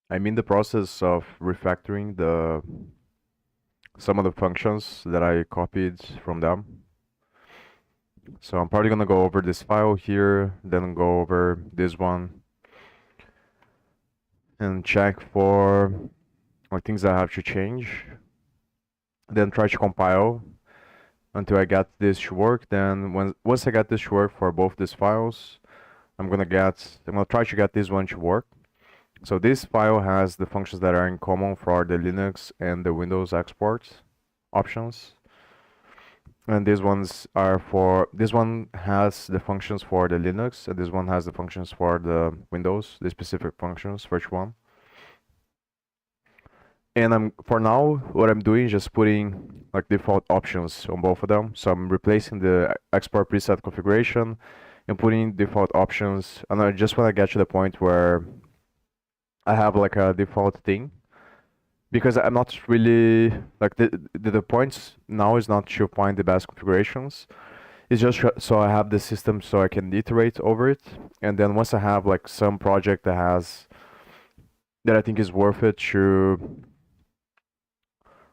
I'm in the process of refactoring some of the functions that I copied from them. So I'm probably gonna go over this file here, then go over this one and check for like things I have to change. Then try to compile until I get this to work. Then once I get this to work for both these files, I'm gonna try to get this one to work. So this file has the functions that are in common for the Linux and the Windows export options. And this one has the functions for the Linux, and this one has the functions for the Windows, the specific functions for each one. And for now, what I'm doing is just putting like default options on both of them. So I'm replacing the export preset configuration and putting default options. And I just want to get to the point where I have like a default thing, because I'm not really like the points now is not to find the best configurations. It's just so I have the system so I can iterate over it, and then once I have like some project that I think is worth it to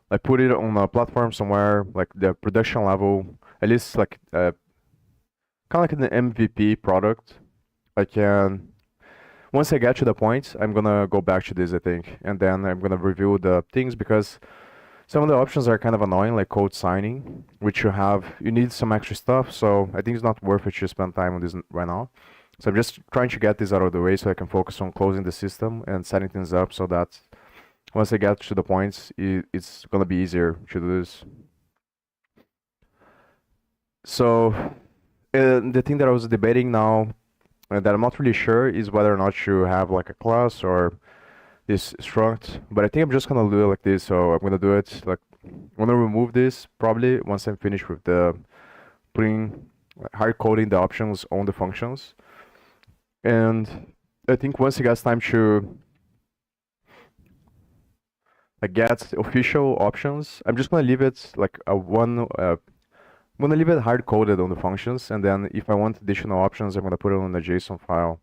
like put it on a platform somewhere like the production level, at least like kind of like an MVP product. I can Once I get to the point, I'm gonna go back to this, I think, and then I'm gonna review the things, because some of the options are kind of annoying, like code signing, which you need some extra stuff. So I think it's not worth it to spend time on this right now. So I'm just trying to get this out of the way so I can focus on closing the system and setting things up so that once I get to the points, it's gonna be easier to do this. So the thing that I was debating now, that I'm not really sure, is whether or not to have like a class or this struct, but I think I'm just gonna do it like this. So I'm gonna do it like I'm gonna remove this probably once I'm finished with the putting hard coding the options on the functions. And I think once it gets time to like get official options, I'm just gonna leave it like a one. I'm gonna leave it hard coded on the functions, and then if I want additional options, I'm gonna put it on a JSON file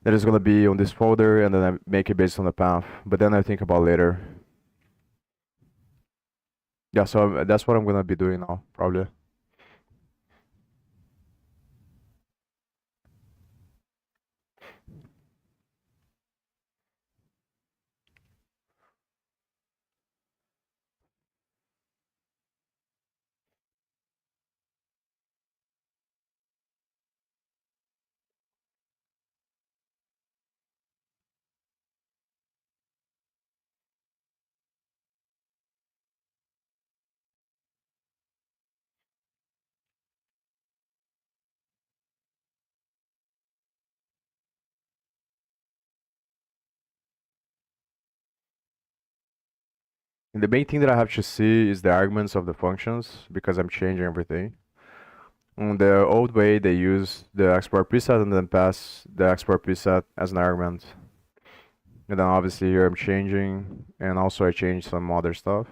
that is gonna be on this folder, and then I make it based on the path. But then I think about later. Yeah, so that's what I'm gonna be doing now, probably. And the main thing that I have to see is the arguments of the functions, because I'm changing everything. On the old way, they use the export preset and then pass the export preset as an argument. And then obviously here I'm changing, and also I changed some other stuff.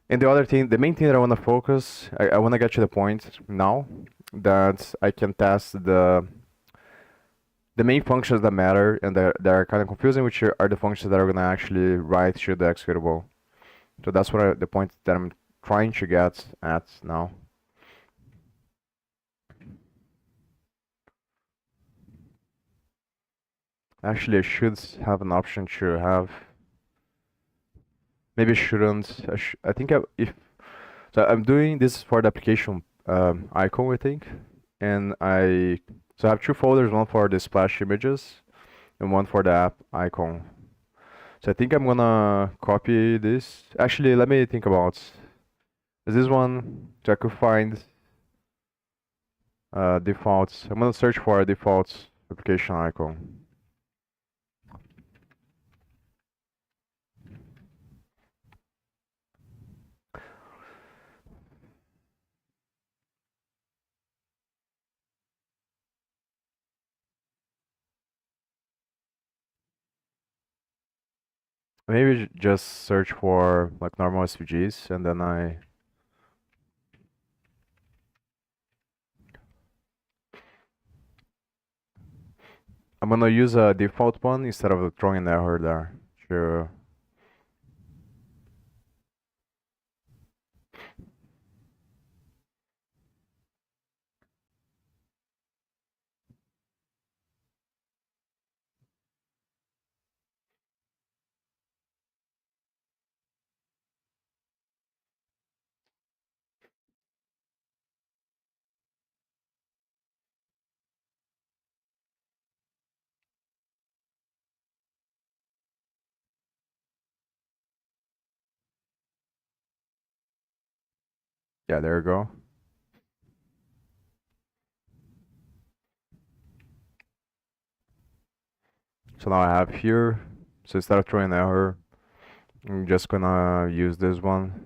And the other thing, the main thing that I want to focus, I want to get to the point now that I can test the main functions that matter and that are kind of confusing, which are the functions that are going to actually write to the executable. So that's the point that I'm trying to get at now. Actually, I should have an option to have. Maybe I shouldn't. I think if so, I'm doing this for the application icon, I think, and I have two folders, one for the splash images and one for the app icon. So I think I'm gonna copy this. Actually, let me think about. Is this one? So I could find defaults. I'm gonna search for a default application icon. Maybe just search for like normal SVGs, and then I. I'm gonna use a default one instead of throwing an error there. Sure. Yeah, there you go. So now I have here. So instead of throwing an error, I'm just gonna use this one.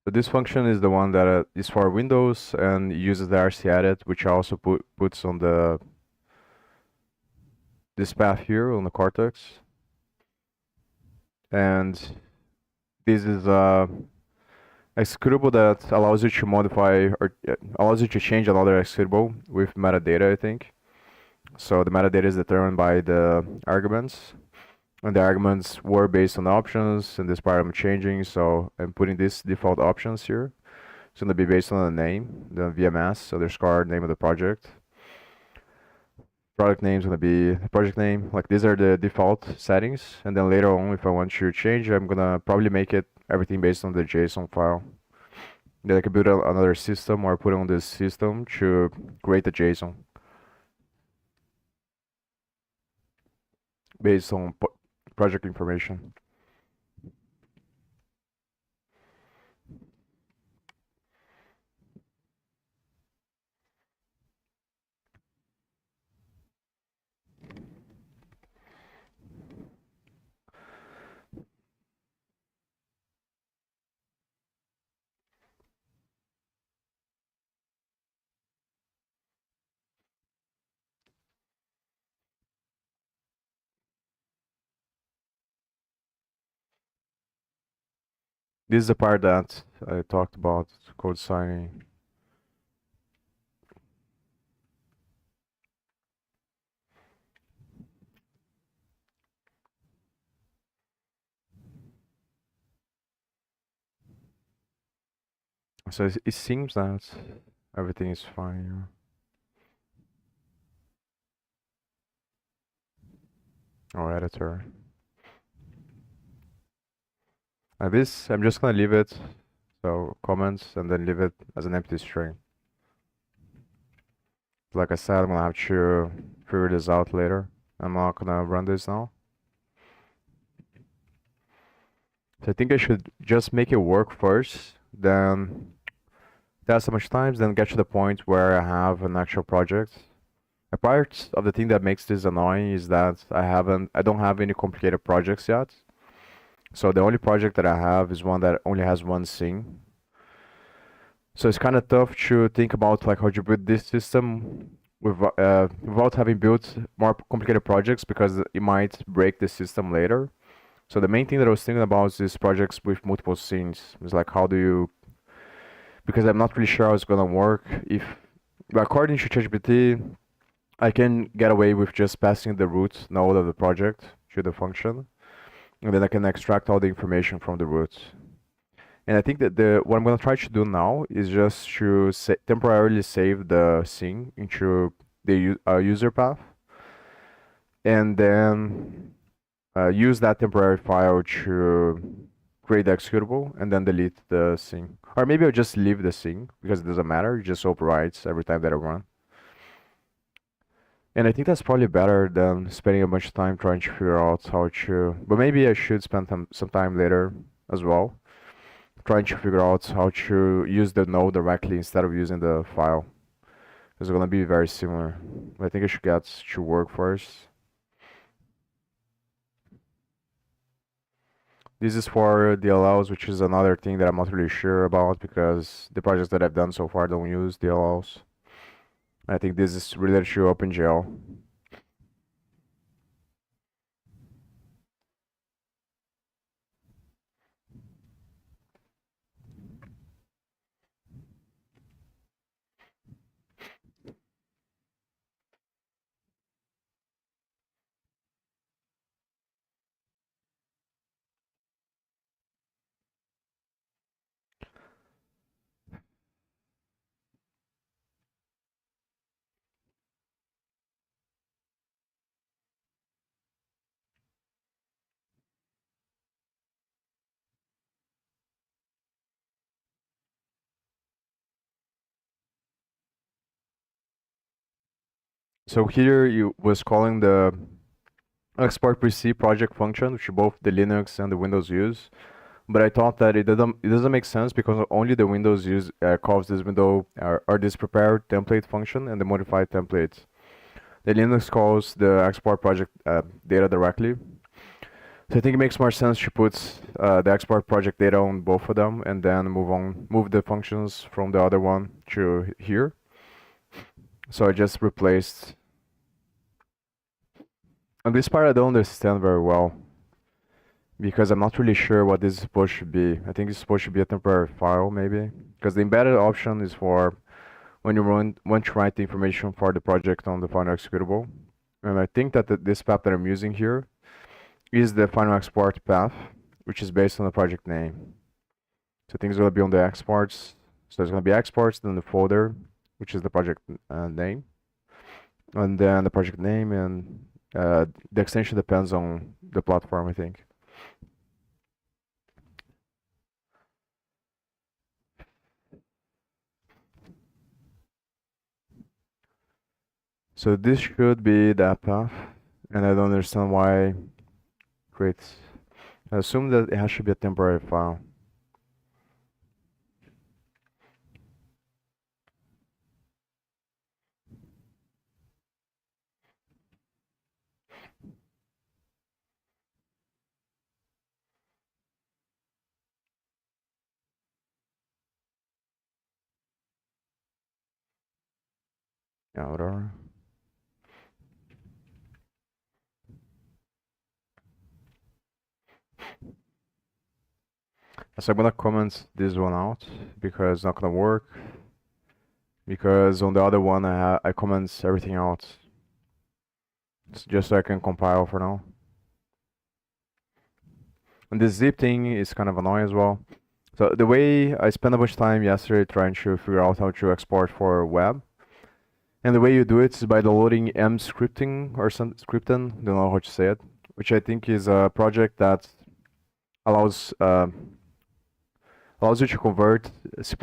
So this function is the one that is for Windows and uses the rcedit, which I also puts on the this path here on the Cortex. And this is a executable that allows you to modify or allows you to change another executable with metadata, I think. So the metadata is determined by the arguments, and the arguments were based on the options, and this part I'm changing, so I'm putting these default options here. It's gonna be based on the name, the VMS underscore name of the project. Product name is gonna be the project name. Like these are the default settings, and then later on, if I want to change, I'm gonna probably make it everything based on the JSON file. Then I can build another system or put it on this system to create the JSON based on project information. This is the part that I talked about, code signing. So it seems that everything is fine. Or editor. This, I'm just gonna leave it, so comments, and then leave it as an empty string. Like I said, I'm gonna have to figure this out later. I'm not gonna run this now. So I think I should just make it work first, then test so much times, then get to the point where I have an actual project. A part of the thing that makes this annoying is that I don't have any complicated projects yet. So the only project that I have is one that only has one scene. So it's kind of tough to think about like how to build this system without having built more complicated projects because it might break the system later. So the main thing that I was thinking about is projects with multiple scenes. It's like how do you, because I'm not really sure how it's gonna work. If according to ChatGPT, I can get away with just passing the root node of the project to the function, and then I can extract all the information from the root. And I think that what I'm gonna try to do now is just to temporarily save the scene into the user path, and then use that temporary file to create the executable, and then delete the scene. Or maybe I'll just leave the scene because it doesn't matter; it just overwrites every time that I run. And I think that's probably better than spending a bunch of time trying to figure out how to. But maybe I should spend some time later as well, trying to figure out how to use the node directly instead of using the file. It's gonna be very similar. I think I should get to work first. This is for DLLs, which is another thing that I'm not really sure about because the projects that I've done so far don't use DLLs. I think this is related to OpenGL. So here you was calling the export PC project function, which both the Linux and the Windows use. But I thought that it doesn't make sense because only the Windows use calls this window or this prepare template function and the modify template. The Linux calls the export project data directly. So I think it makes more sense to put the export project data on both of them and then move the functions from the other one to here. So I just replaced. And this part I don't understand very well because I'm not really sure what this is supposed to be. I think it's supposed to be a temporary file maybe because the embedded option is for when you want to write the information for the project on the final executable. And I think that this path that I'm using here is the final export path, which is based on the project name. So things will be on the exports. So there's going to be exports, then the folder, which is the project name, and then the project name, and the extension depends on the platform, I think. So this should be that path, and I don't understand why creates. I assume that it has to be a temporary file. Yeah, whatever. So I'm gonna comment this one out because it's not gonna work. Because on the other one I comment everything out. It's just so I can compile for now. And this zip thing is kind of annoying as well. So the way I spent a bunch of time yesterday trying to figure out how to export for web. And the way you do it is by downloading mscripting or some scripting, don't know how to say it, which I think is a project that allows allows you to convert C++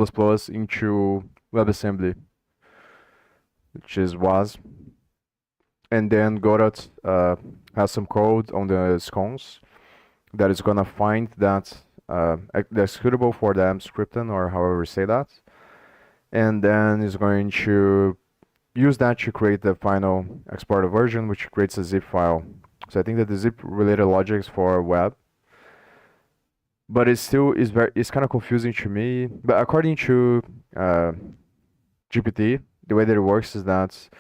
into WebAssembly, which is was. And then Godot has some code on the scones that is gonna find that the executable for the mscripting or however you say that, and then is going to use that to create the final exported version, which creates a zip file. So I think that the zip related logic is for web, but it still is it's kind of confusing to me. But according to GPT, the way that it works is that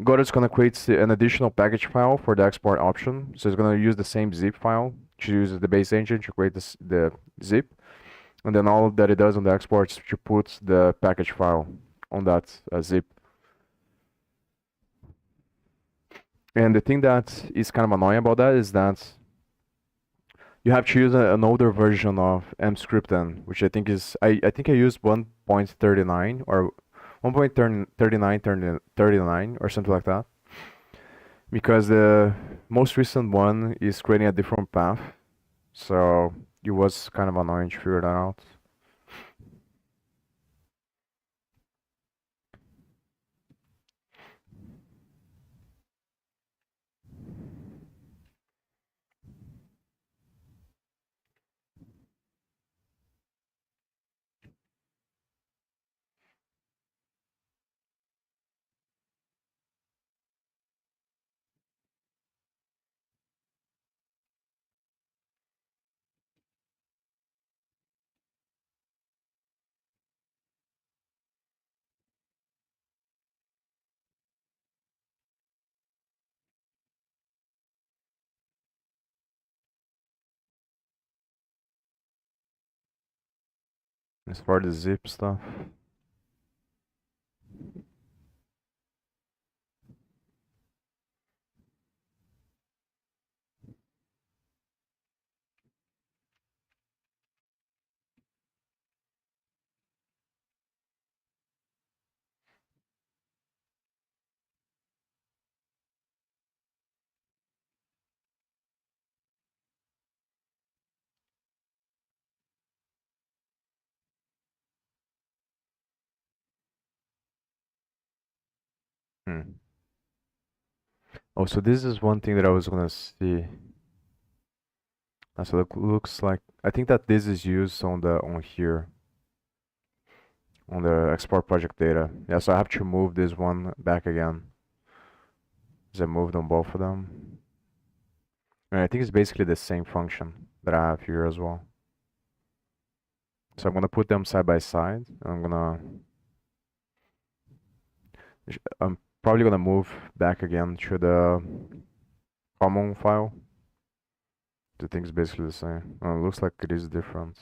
Godot is gonna create an additional package file for the export option. So it's gonna use the same zip file to use the base engine to create the zip, and then all that it does on the export is to put the package file on that zip. And the thing that is kind of annoying about that is that you have to use an older version of mscripten, which I think is I think I used 1.39 or 1.39 or something like that. Because the most recent one is creating a different path. So it was kind of annoying to figure that out. As for the zip stuff. Hmm. Oh, so this is one thing that I was gonna see. So it looks like I think that this is used on the on here on the export project data. Yeah, so I have to move this one back again. Because I moved on both of them. And I think it's basically the same function that I have here as well. So I'm gonna put them side by side. I'm probably gonna move back again to the common file. The thing's basically the same. It looks like it is different.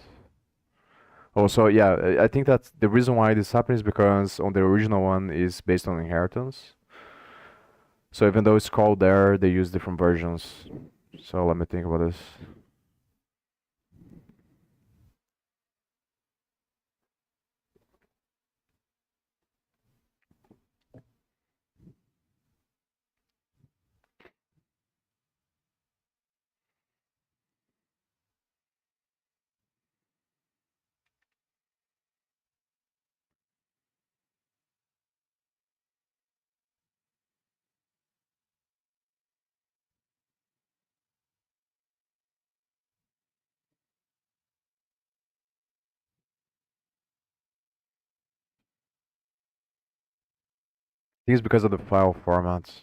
Also, yeah, I think that the reason why this happens is because on the original one is based on inheritance. So even though it's called there, they use different versions. So let me think about this. I think it's because of the file formats.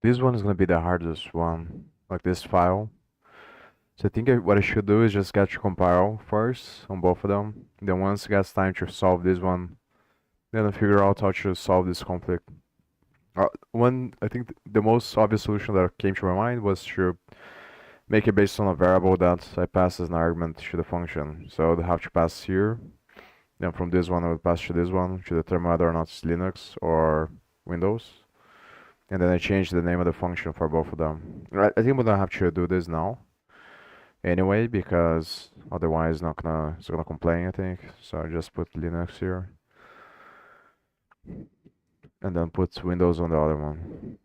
This one is gonna be the hardest one, like this file. So I think what I should do is just get to compile first on both of them. Then once it gets time to solve this one, then I figure out how to solve this conflict. I think the most obvious solution that came to my mind was to make it based on a variable that I pass as an argument to the function. So I would have to pass here. Then from this one I would pass to this one to determine whether or not it's Linux or Windows. And then I change the name of the function for both of them. I think we're gonna have to do this now anyway because otherwise it's gonna complain I think. So I just put Linux here and then put Windows on the other one.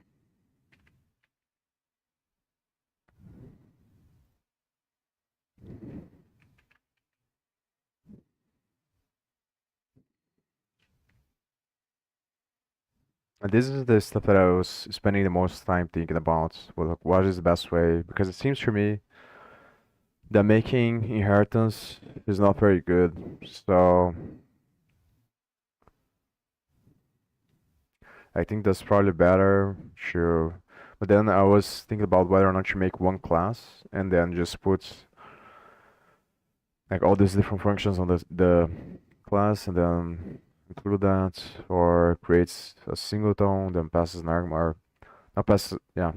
And this is the stuff that I was spending the most time thinking about. Well, like, what is the best way? Because it seems to me that making inheritance is not very good. So I think that's probably better. Sure. But then I was thinking about whether or not to make one class and then just put like all these different functions on the class and then include that, or creates a singleton, then passes an argument, or not passes, yeah,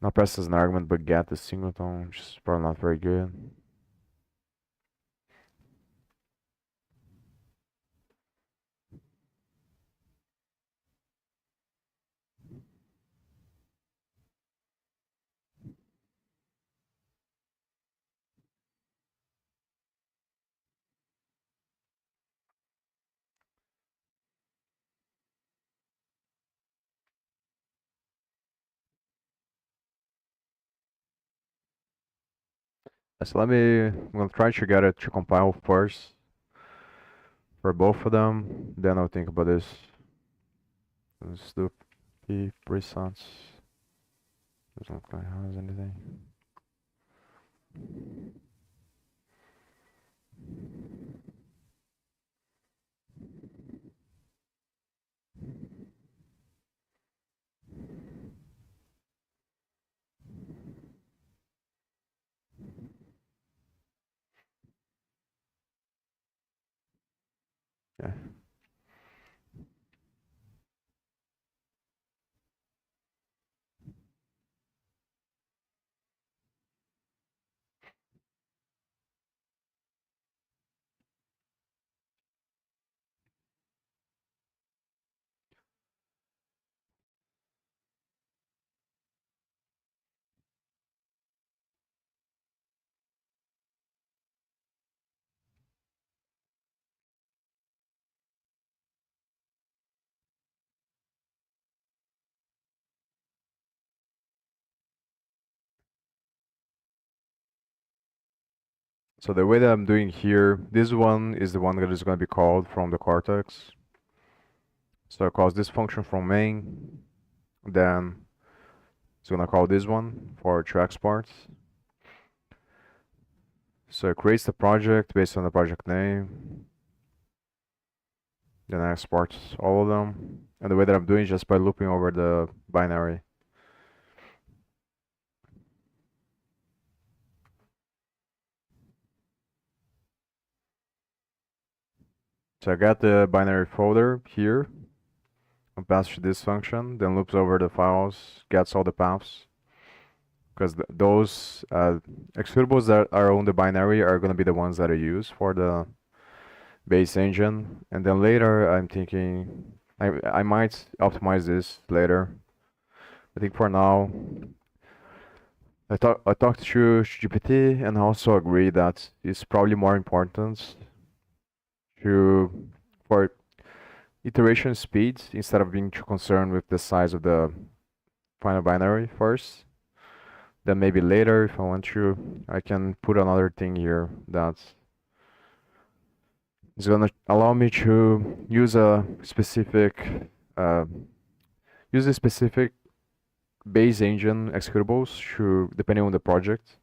not passes an argument, but get the singleton, which is probably not very good. So I'm gonna try to get it to compile first for both of them, then I'll think about this. Let's do p presets. Doesn't look like it has anything. Yeah. So the way that I'm doing here, this one is the one that is going to be called from the cortex. So I call this function from main, then it's going to call this one for to export. So it creates the project based on the project name, then I export all of them. And the way that I'm doing is just by looping over the binary. So I got the binary folder here, and pass to this function, then loops over the files, gets all the paths. Because those executables that are on the binary are going to be the ones that I use for the base engine. And then later, I'm thinking I might optimize this later. I think for now, I talked to GPT and also agree that it's probably more important to for iteration speed instead of being too concerned with the size of the final binary first. Then maybe later, if I want to, I can put another thing here that is gonna allow me to use a specific uh, use a specific base engine executables to depending on the project.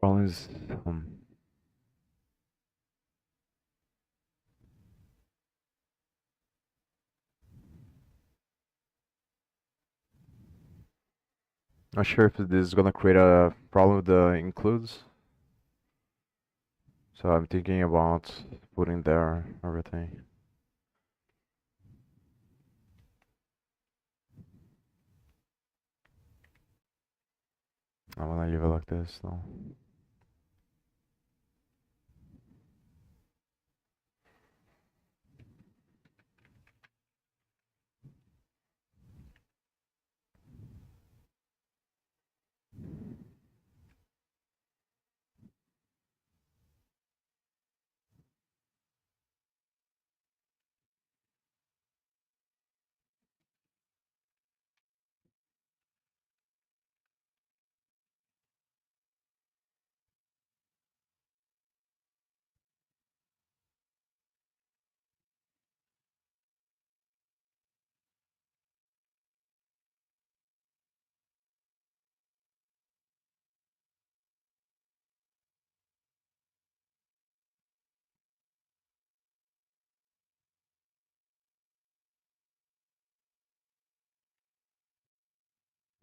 Problem is, not sure if this is gonna create a problem with the includes. So I'm thinking about putting there everything. I wanna leave it like this though.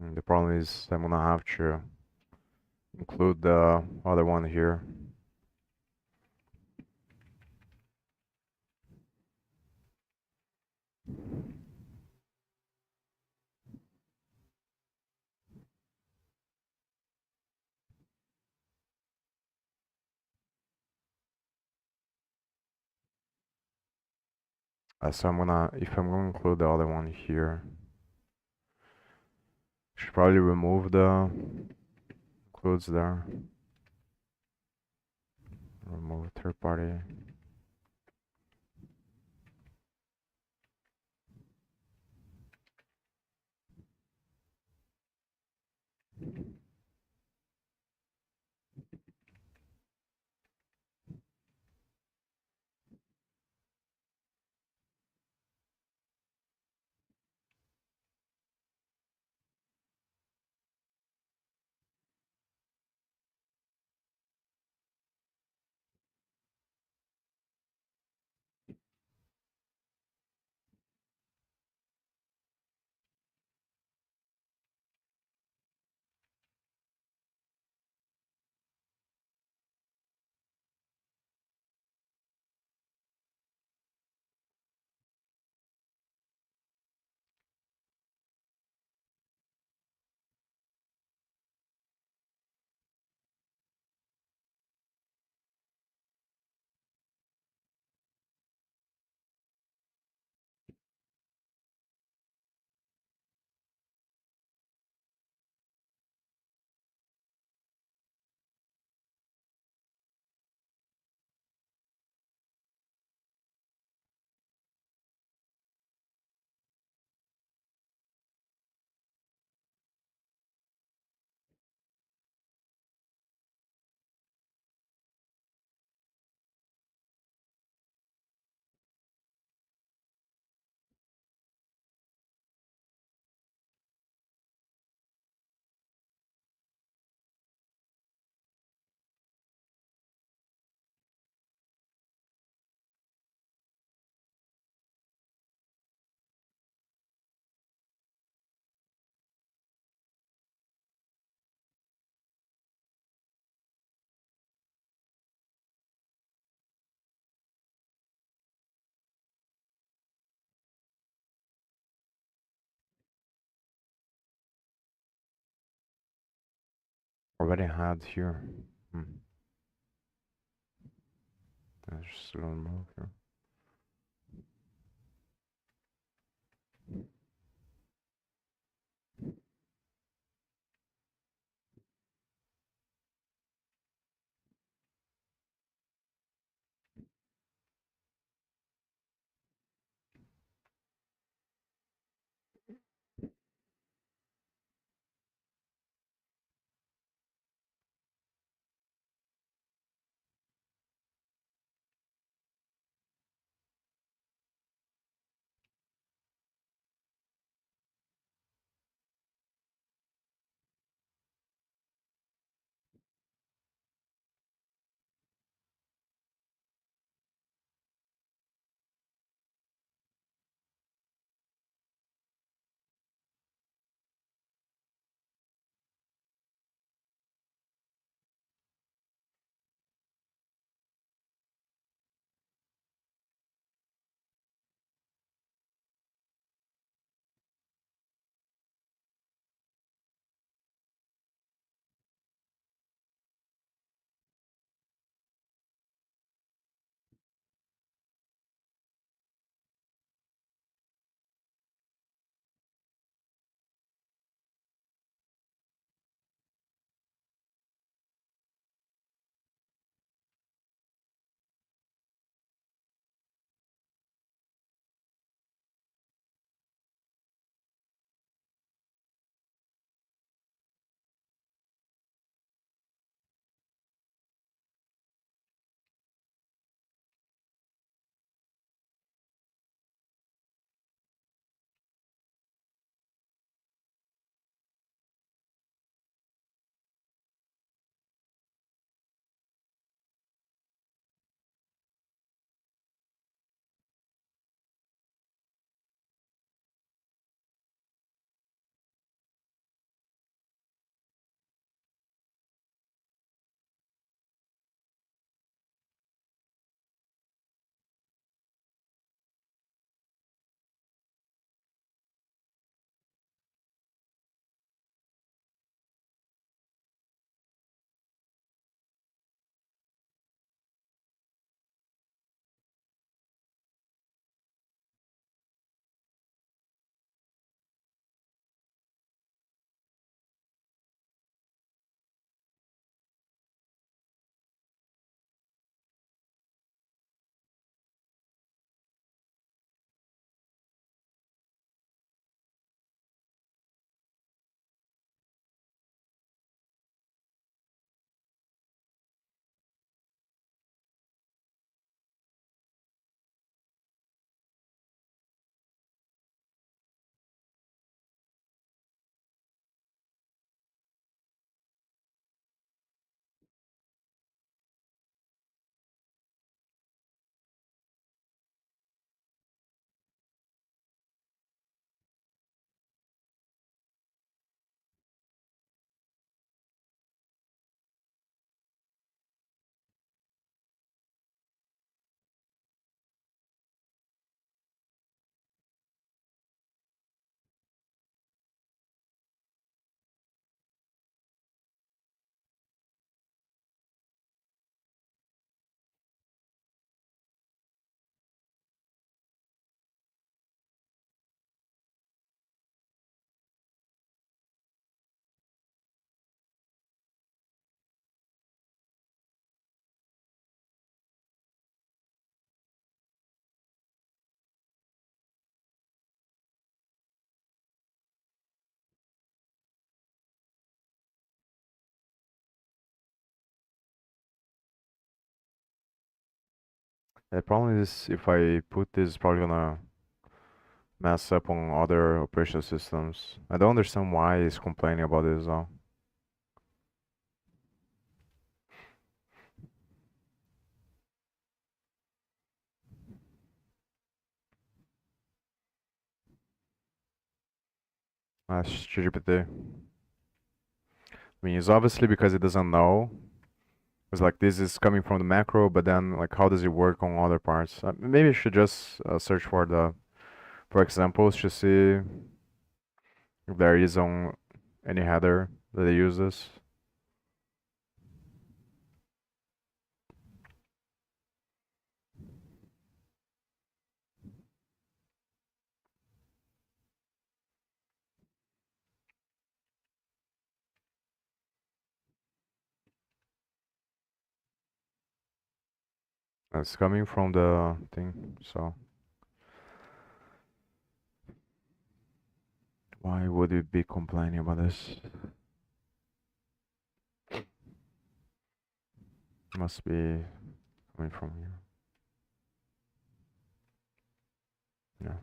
The problem is I'm gonna have to include the other one here. So if I'm gonna include the other one here, should probably remove the includes there. Remove third party. Already had here. Hmm. I just gonna remove here. The problem is if I put this, it's probably gonna mess up on other operational systems. I don't understand why he's complaining about this though. That's ChatGPT. I mean, it's obviously because it doesn't know. It's like this is coming from the macro, but then like how does it work on other parts? Maybe I should just search for examples to see if there is on any header that they use this. It's coming from the thing, so why would you be complaining about this? Must be coming from here. Yeah.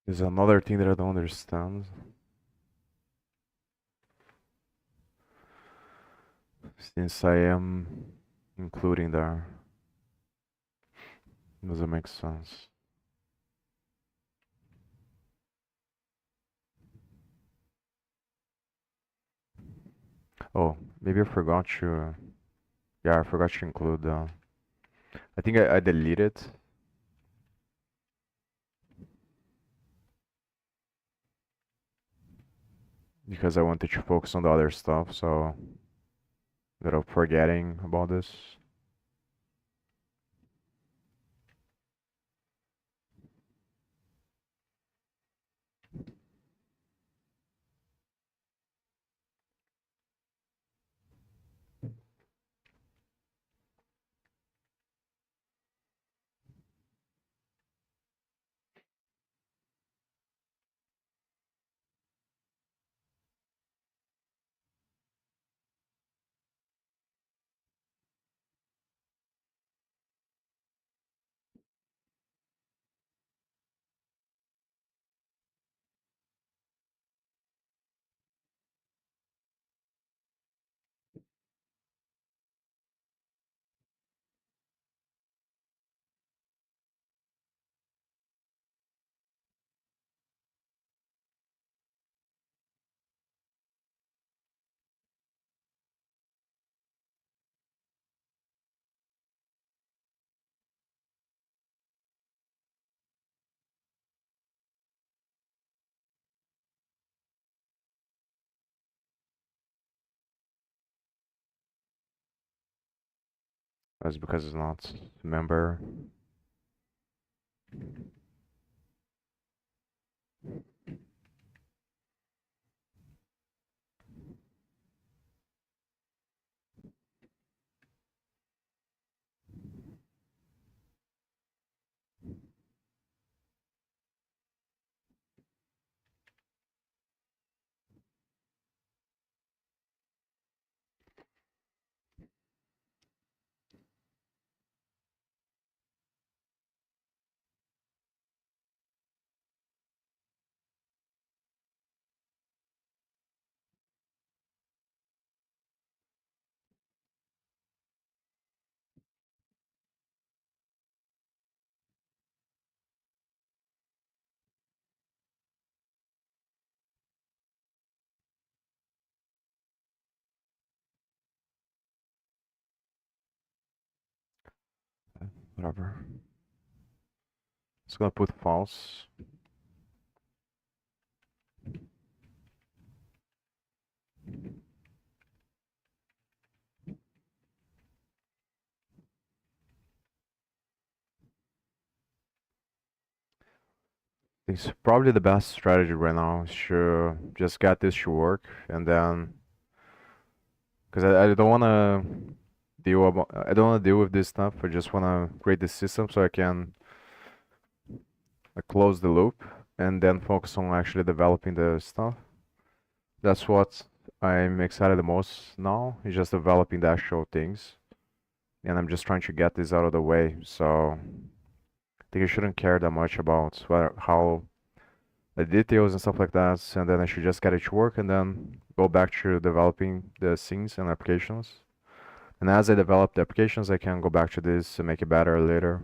There's another thing that I don't understand. Since I am including there, doesn't make sense. Oh, maybe I forgot to. Yeah, I forgot to include the. I think I deleted because I wanted to focus on the other stuff, so that I'm forgetting about this. That's because it's not a member. Whatever. It's gonna put false. It's probably the best strategy right now is to just get this to work and then, because I don't wanna I don't wanna deal with this stuff. I just wanna create the system so I can close the loop and then focus on actually developing the stuff. That's what I'm excited the most now, is just developing the actual things. And I'm just trying to get this out of the way. So I think I shouldn't care that much about how the details and stuff like that. And then I should just get it to work and then go back to developing the scenes and applications. And as I develop the applications, I can go back to this and make it better later.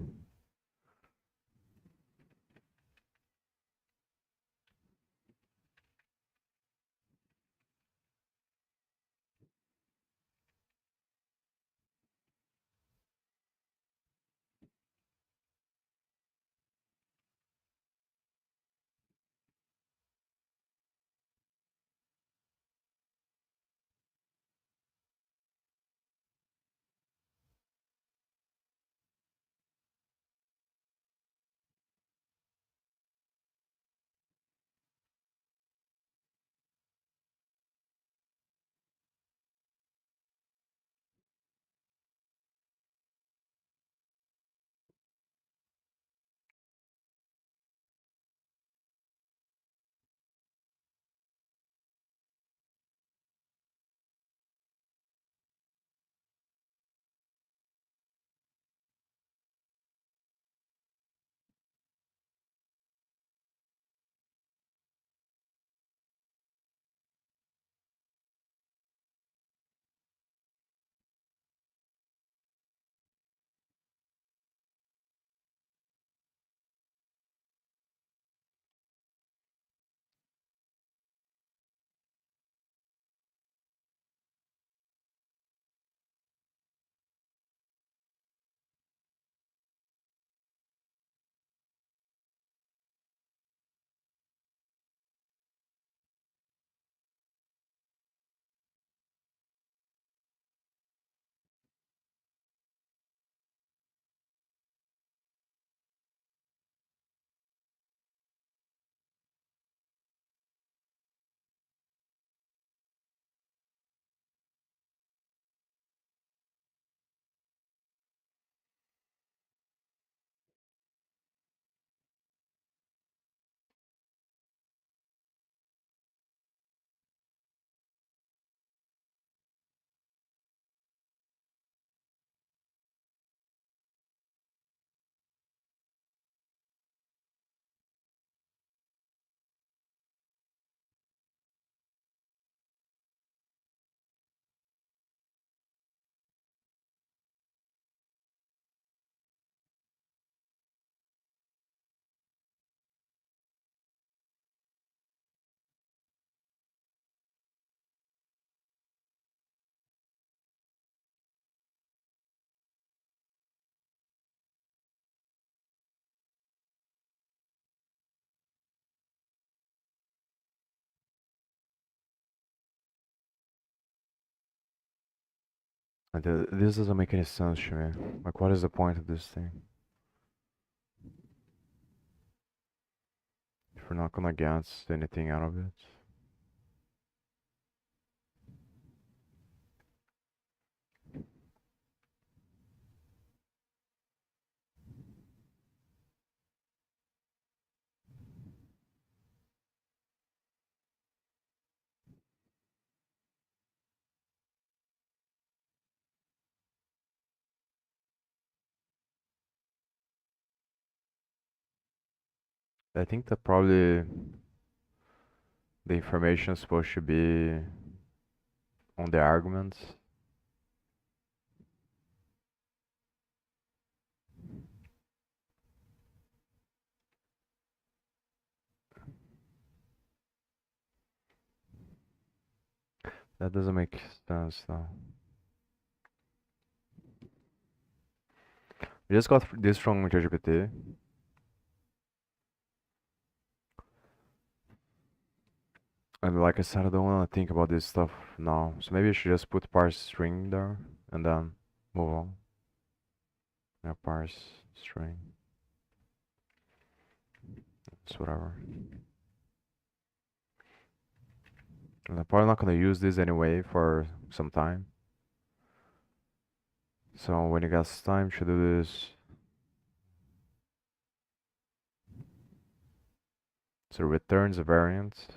And this doesn't make any sense to me. Like, what is the point of this thing if we're not gonna get anything out of it? I think that probably the information is supposed to be on the arguments. That doesn't make sense though. I just got this from ChatGPT. And like I said, I don't want to think about this stuff now. So maybe I should just put parse string there and then move on. Yeah, parse string. It's whatever. And I'm probably not gonna use this anyway for some time. So when you get time, you should do this. So returns a variant.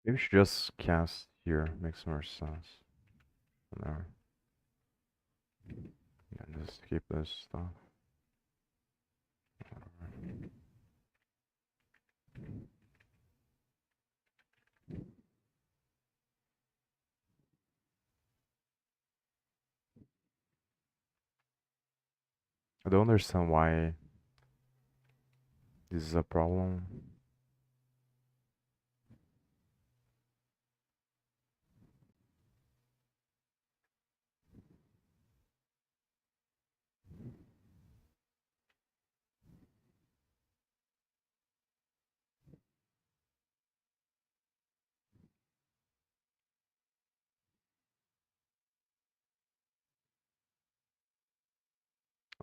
Maybe we should just cast here. Makes more sense. There. Yeah, just keep this stuff. I don't understand why this is a problem.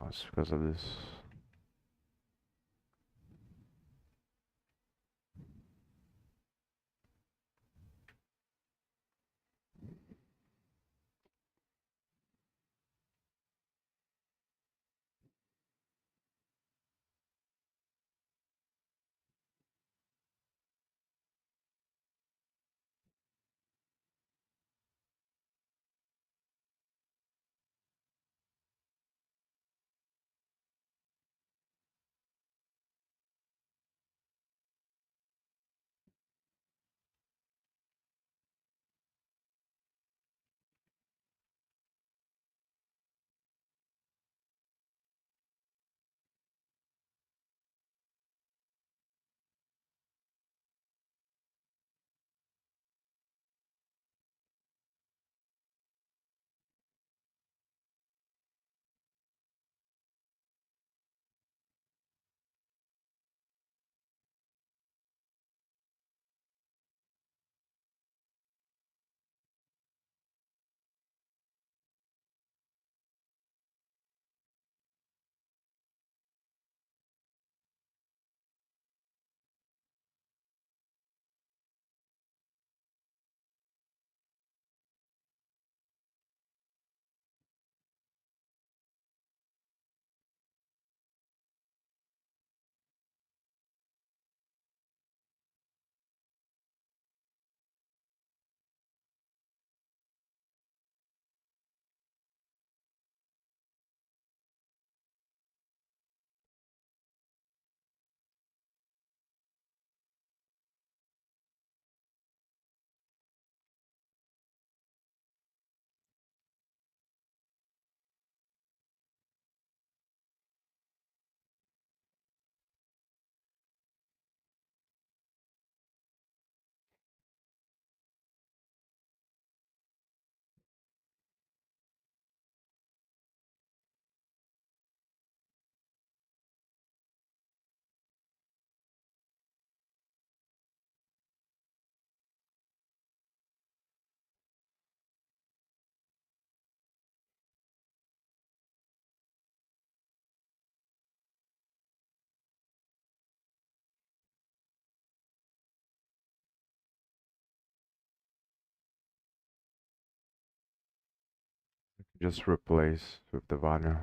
Oh, it's because of this. just replace with the value.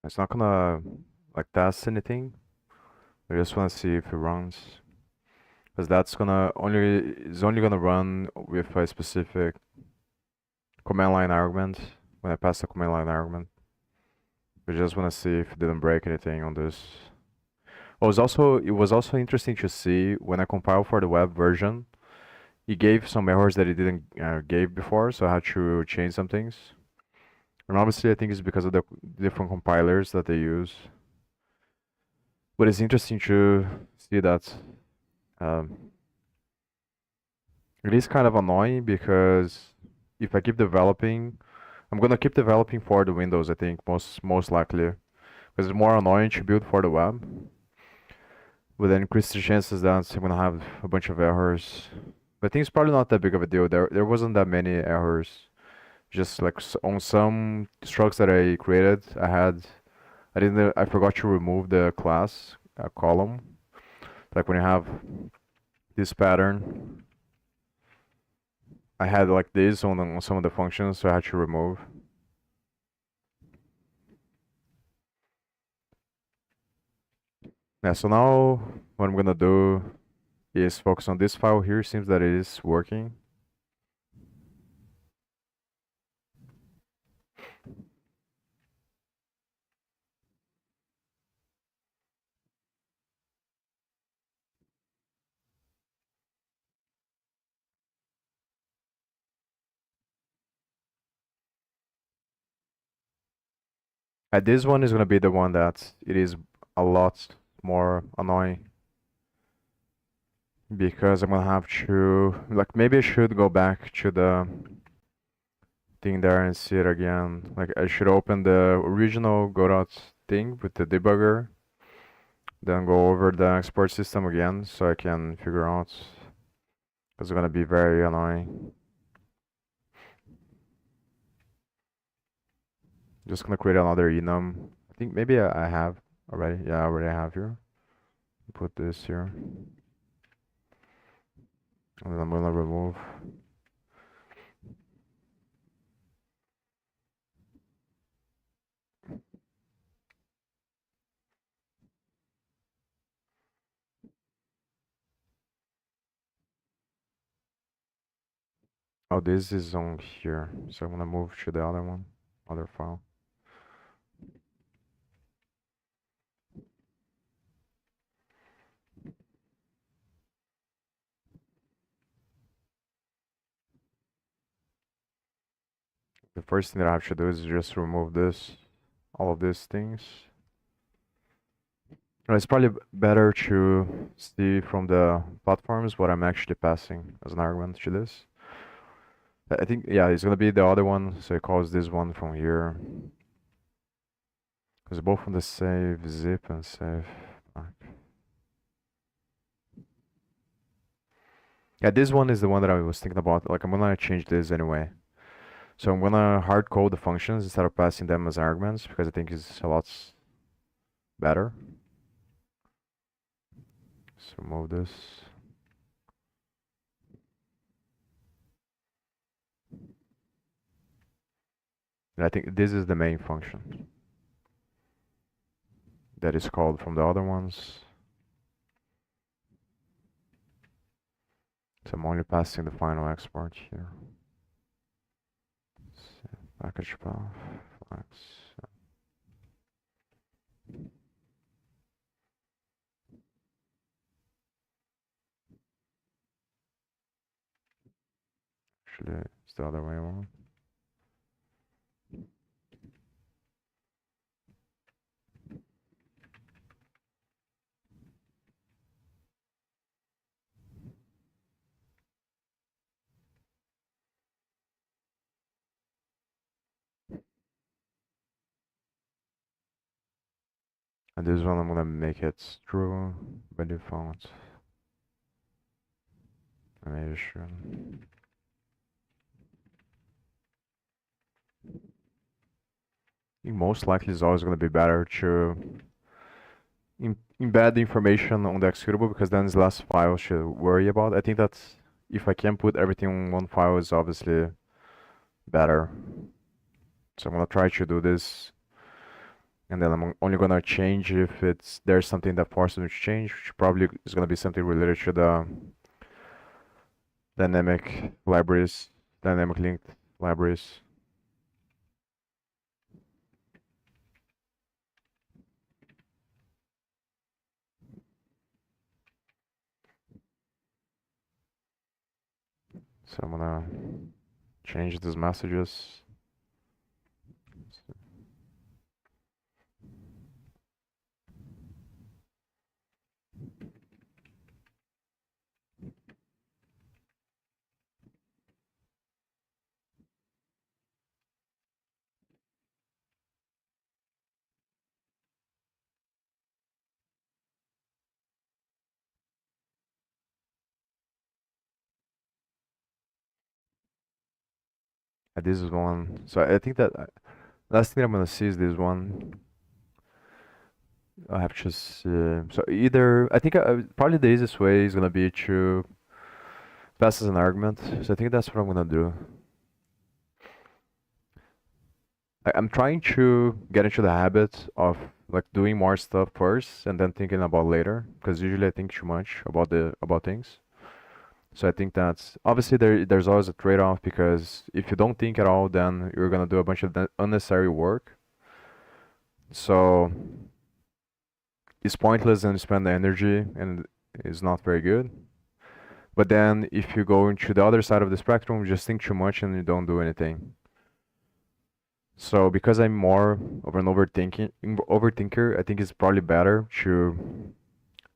It's not gonna like test anything. I just wanna see if it runs. Because that's gonna only is only gonna run with a specific command line argument when I pass the command line argument. We just wanna see if it didn't break anything on this. Oh, it was also interesting to see when I compiled for the web version, it gave some errors that it didn't gave before, so I had to change some things. And obviously, I think it's because of the different compilers that they use. But it's interesting to see that um, it is kind of annoying because if I keep developing, I'm gonna keep developing for the Windows, I think, most likely. Because it's more annoying to build for the web. With the increased chances that I'm gonna have a bunch of errors. But I think it's probably not that big of a deal. There wasn't that many errors. Just like on some structs that I created, I forgot to remove the class column. Like when you have this pattern, I had like this on some of the functions, so I had to remove. Yeah, so now what I'm gonna do is focus on this file here. Seems that it is working. This one is gonna be the one that it is a lot more annoying because I'm gonna have to like maybe I should go back to the thing there and see it again. Like I should open the original Godot thing with the debugger, then go over the export system again so I can figure out. It's gonna be very annoying. Just gonna create another enum. I think maybe I have already. Yeah, I already have here. Put this here. And then I'm gonna remove. Oh, this is on here. So I'm gonna move to the other one, other file. The first thing that I have to do is just remove this, all of these things. It's probably better to see from the platforms what I'm actually passing as an argument to this. I think, yeah, it's gonna be the other one, so it calls this one from here. Because both from the save zip and save back. Yeah, this one is the one that I was thinking about. Like I'm gonna change this anyway. So I'm gonna hard code the functions instead of passing them as arguments because I think it's a lot better. So move this. And I think this is the main function that is called from the other ones. So I'm only passing the final export here. Package path, flags. Actually, it's the other way around. And this one I'm gonna make it true by default. Animation. I think most likely it's always gonna be better to embed the information on the executable because then it's less files to worry about. I think that if I can put everything on one file is obviously better. So I'm gonna try to do this, and then I'm only gonna change if there's something that forces me to change, which probably is gonna be something related to the dynamic libraries, dynamic linked libraries. So I'm gonna change these messages. And this is one. So I think that last thing I'm gonna see is this one. I have to just so either I think probably the easiest way is gonna be to pass as an argument. So I think that's what I'm gonna do. I'm trying to get into the habit of like doing more stuff first and then thinking about later, because usually I think too much about things. So I think that's obviously there's always a trade-off because if you don't think at all, then you're gonna do a bunch of unnecessary work. So it's pointless and spend the energy and it's not very good. But then if you go into the other side of the spectrum, you just think too much and you don't do anything. So because I'm more of an overthinker, I think it's probably better to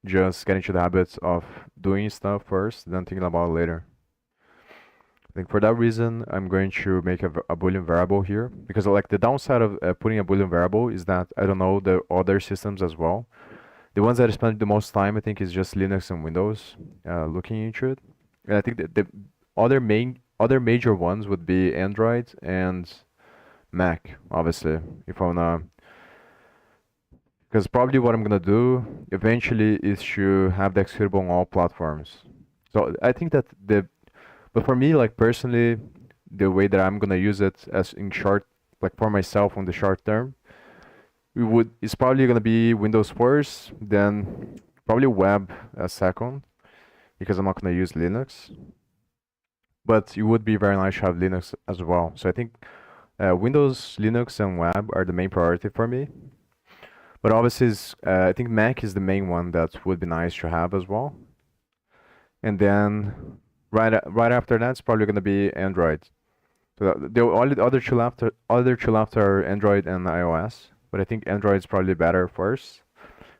just get into the habits of doing stuff first, then thinking about it later. I think for that reason, I'm going to make a Boolean variable here because like the downside of putting a Boolean variable is that I don't know the other systems as well. The ones that I spend the most time, I think, is just Linux and Windows, looking into it. And I think that the other major ones would be Android and Mac, obviously. If I wanna, because probably what I'm gonna do eventually is to have the executable on all platforms. So I think that but for me, like personally, the way that I'm gonna use it as in short, like for myself on the short term, it's probably gonna be Windows first, then probably web as second, because I'm not gonna use Linux. But it would be very nice to have Linux as well. So I think Windows, Linux, and web are the main priority for me. But obviously, I think Mac is the main one that would be nice to have as well. And then right after that, it's probably gonna be Android. So the only other two left are Android and iOS. But I think Android is probably better first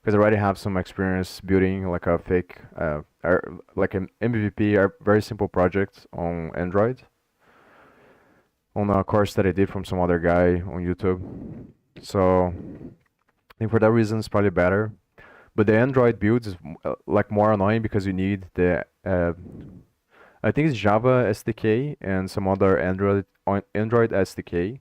because I already have some experience building like a fake, like an MVP, a very simple project on Android, on a course that I did from some other guy on YouTube. So I think for that reason, it's probably better. But the Android build is like more annoying because you need I think it's Java SDK and some other Android SDK.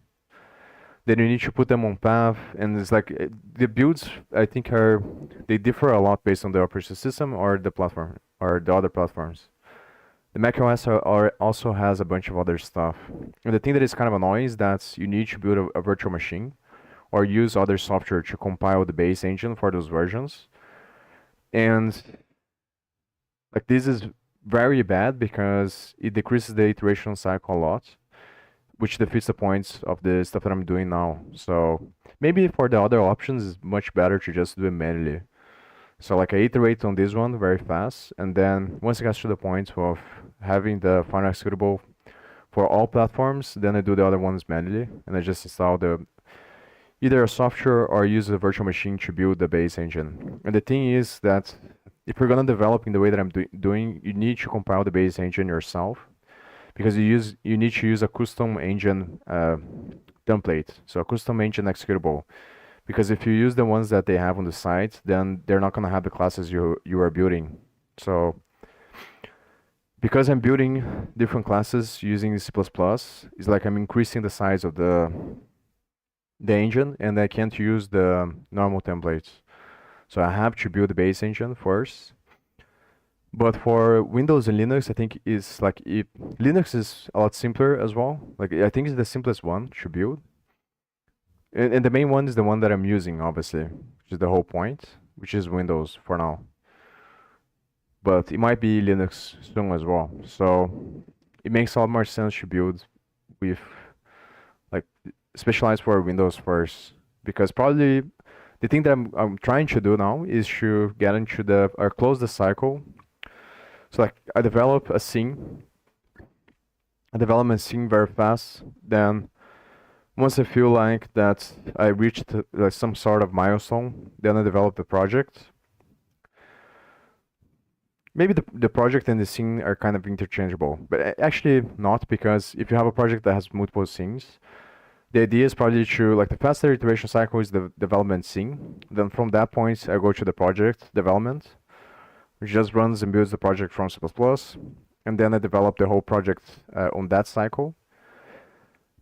Then you need to put them on path, and it's like the builds I think are they differ a lot based on the operating system or the platform or the other platforms. The macOS also has a bunch of other stuff. And the thing that is kind of annoying is that you need to build a virtual machine or use other software to compile the base engine for those versions. And like this is very bad because it decreases the iteration cycle a lot, which defeats the points of the stuff that I'm doing now. So maybe for the other options, it's much better to just do it manually. So like I iterate on this one very fast, and then once it gets to the point of having the final executable for all platforms, then I do the other ones manually, and I just install the either a software or use a virtual machine to build the base engine. And the thing is that if you're gonna develop in the way that I'm doing, you need to compile the base engine yourself because you need to use a custom engine template, so a custom engine executable. Because if you use the ones that they have on the site, then they're not gonna have the classes you are building. So because I'm building different classes using C++, it's like I'm increasing the size of the engine, and I can't use the normal templates. So I have to build the base engine first. But for Windows and Linux, I think is like Linux is a lot simpler as well. Like I think it's the simplest one to build. And the main one is the one that I'm using, obviously, which is the whole point, which is Windows for now. But it might be Linux soon as well. So it makes a lot more sense to build with like specialized for Windows first, because probably the thing that I'm trying to do now is to get into the or close the cycle. So like I develop a scene, a development scene very fast. Then once I feel like that I reached like some sort of milestone, then I develop the project. Maybe the project and the scene are kind of interchangeable, but actually not, because if you have a project that has multiple scenes, the idea is probably to, like, the faster iteration cycle is the development scene. Then from that point, I go to the project development, which just runs and builds the project from C++, and then I develop the whole project on that cycle.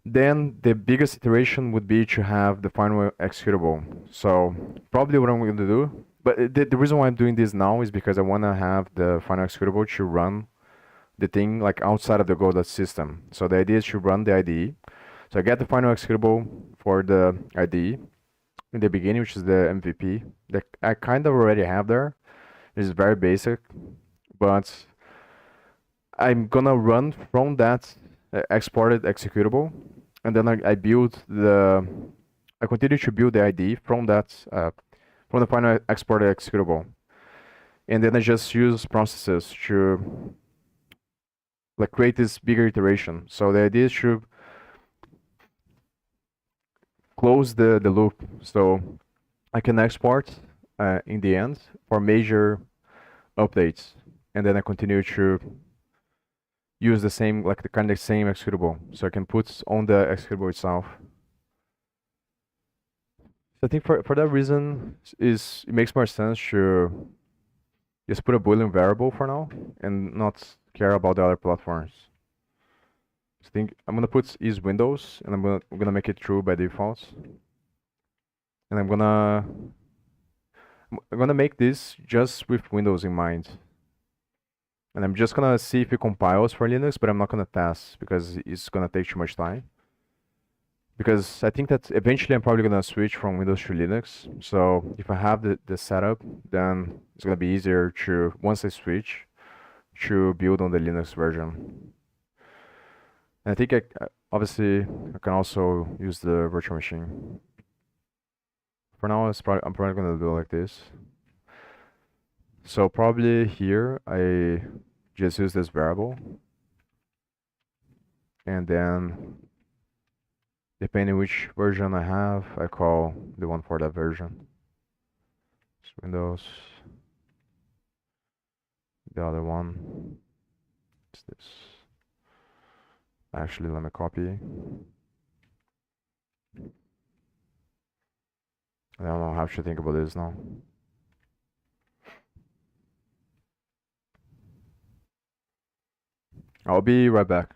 Then the biggest iteration would be to have the final executable. So probably what I'm going to do, but the reason why I'm doing this now is because I want to have the final executable to run the thing like outside of the Godot system. So the idea is to run the IDE. So I get the final executable for the IDE in the beginning, which is the MVP that I kind of already have there. It's very basic, but I'm gonna run from that exported executable, and then I continue to build the IDE from that from the final exported executable, and then I just use processes to like create this bigger iteration. So the idea is to close the loop, so I can export in the end for major updates, and then I continue to use the same, like the kind of same executable, so I can put on the executable itself. So I think for that reason, it makes more sense to just put a Boolean variable for now and not care about the other platforms. So I think I'm gonna put is Windows, and I'm gonna make it true by default, and I'm gonna make this just with Windows in mind. And I'm just gonna see if it compiles for Linux, but I'm not gonna test because it's gonna take too much time. Because I think that eventually I'm probably gonna switch from Windows to Linux. So if I have the setup, then it's gonna be easier to, once I switch, to build on the Linux version. And I think obviously I can also use the virtual machine. For now, I'm probably gonna do it like this. So probably here I just use this variable, and then depending which version I have, I call the one for that version. It's Windows. The other one is this. Actually, let me copy. I don't know how to think about this now. I'll be right back.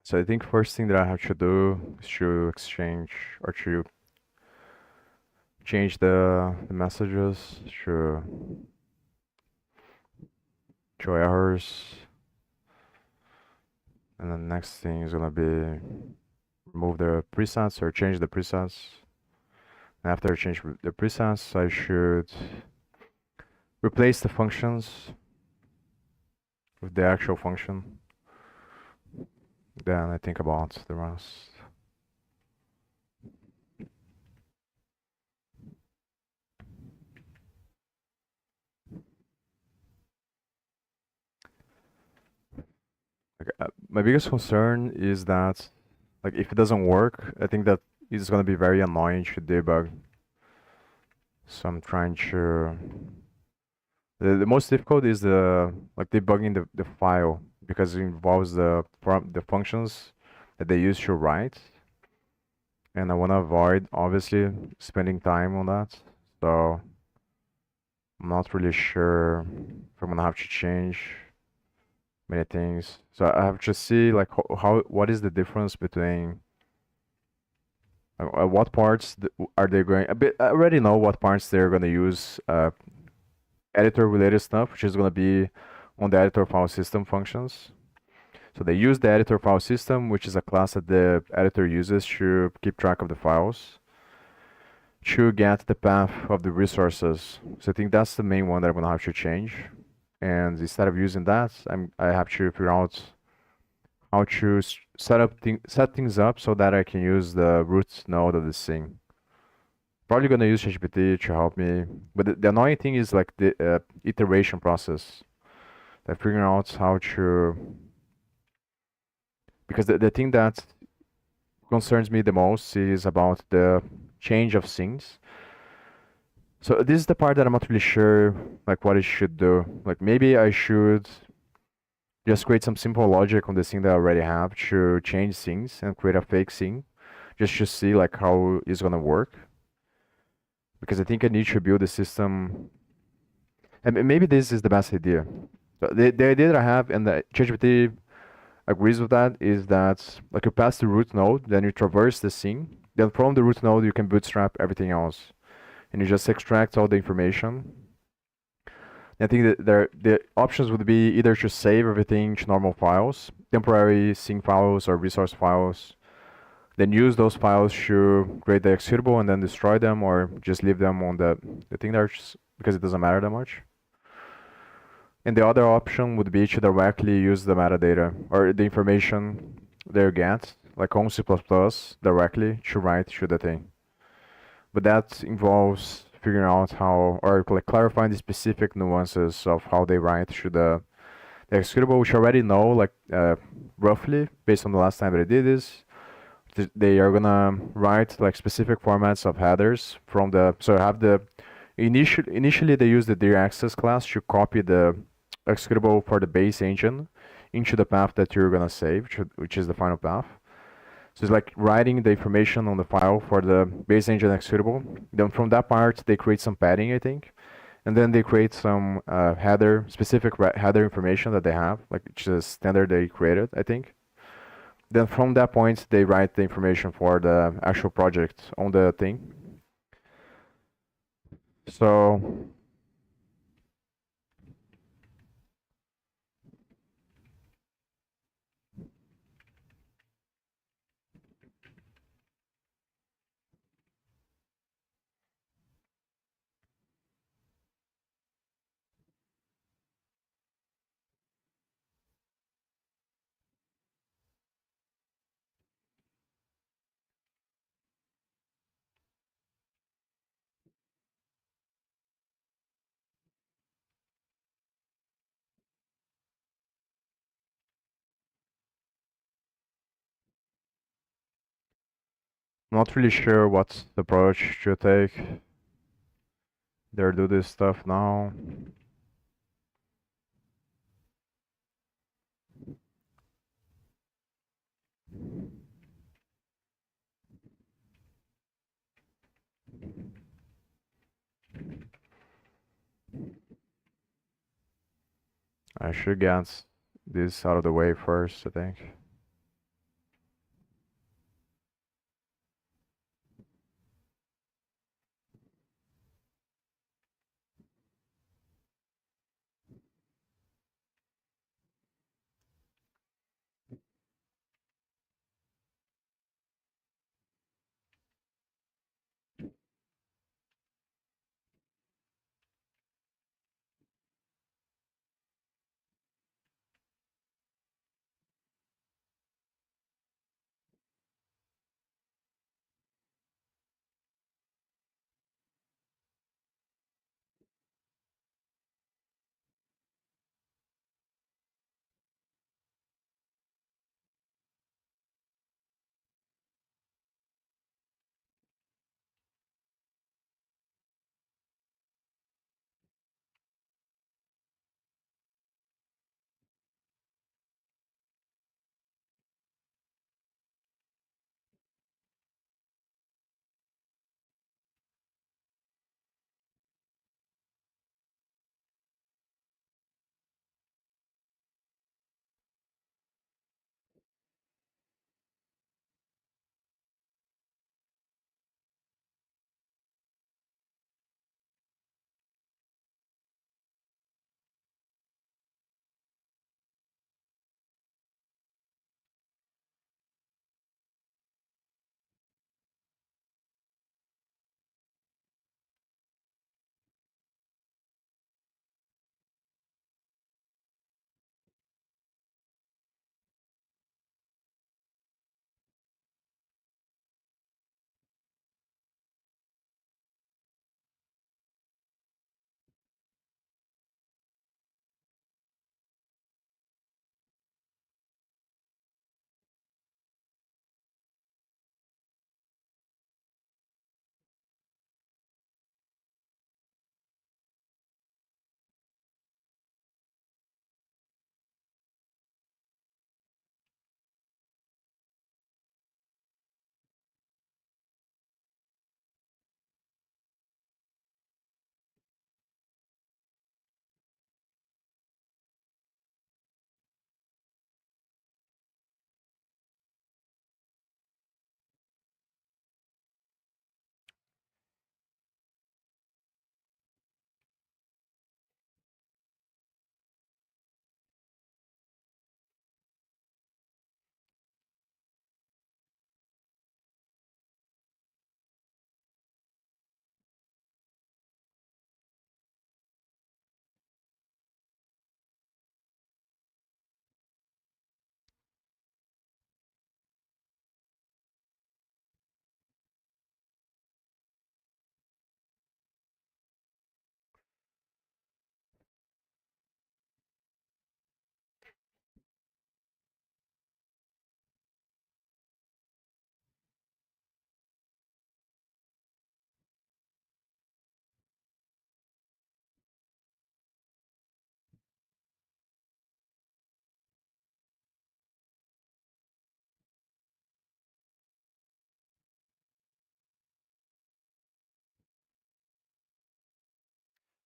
So I think first thing that I have to do is to exchange or to change the messages to errors. And the next thing is gonna be remove the presets or change the presets. And after I change the presets, I should replace the functions with the actual function. Then I think about the rest. Like, my biggest concern is that, like, if it doesn't work, I think that it's gonna be very annoying to debug. So I'm trying to. The most difficult is the like debugging the file because it involves the functions that they use to write, and I want to avoid obviously spending time on that. So I'm not really sure if I'm gonna have to change many things. So I have to see like what is the difference between what parts are they going a bit. I already know what parts they're gonna use editor related stuff, which is gonna be on the editor file system functions. So they use the editor file system, which is a class that the editor uses to keep track of the files, to get the path of the resources. So I think that's the main one that I'm gonna have to change. And instead of using that, I have to figure out how to set things up so that I can use the root node of this thing. Probably gonna use ChatGPT to help me, but the annoying thing is like the iteration process. Like figuring out how to, because the thing that concerns me the most is about the change of things. So this is the part that I'm not really sure like what I should do. Like maybe I should just create some simple logic on the thing that I already have to change things and create a fake thing just to see like how it's gonna work. Because I think I need to build a system, and maybe this is the best idea. The idea that I have, and the ChatGPT agrees with that, is that like you pass the root node, then you traverse the scene, then from the root node you can bootstrap everything else, and you just extract all the information. I think that the options would be either to save everything to normal files, temporary sync files or resource files, then use those files to create the executable and then destroy them, or just leave them on the thing there because it doesn't matter that much. And the other option would be to directly use the metadata or the information they get, like on C++, directly to write to the thing. But that involves figuring out how, or like clarifying the specific nuances of how they write to the executable, which I already know, like roughly based on the last time that I did this. They are gonna write like specific formats of headers from the. So I have the initially they use the dir access class to copy the executable for the base engine into the path that you're gonna save, which is the final path. So it's like writing the information on the file for the base engine executable. Then from that part, they create some padding, I think. And then they create some header, specific header information that they have, like which is standard they created, I think. Then from that point, they write the information for the actual project on the thing. So I'm not really sure what's the approach to take. They do this stuff now. I should get this out of the way first, I think.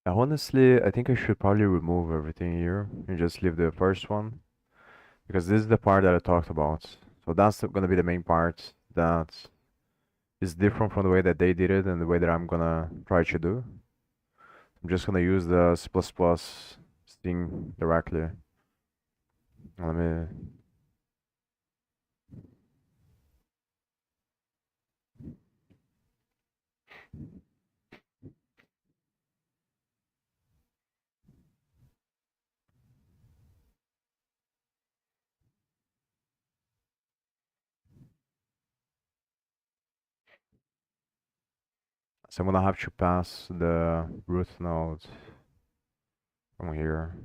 Honestly, I think I should probably remove everything here and just leave the first one because this is the part that I talked about. So that's gonna be the main part that is different from the way that they did it and the way that I'm gonna try to do. I'm just gonna use the C++ thing directly. Let me. So I'm gonna have to pass the root node from here.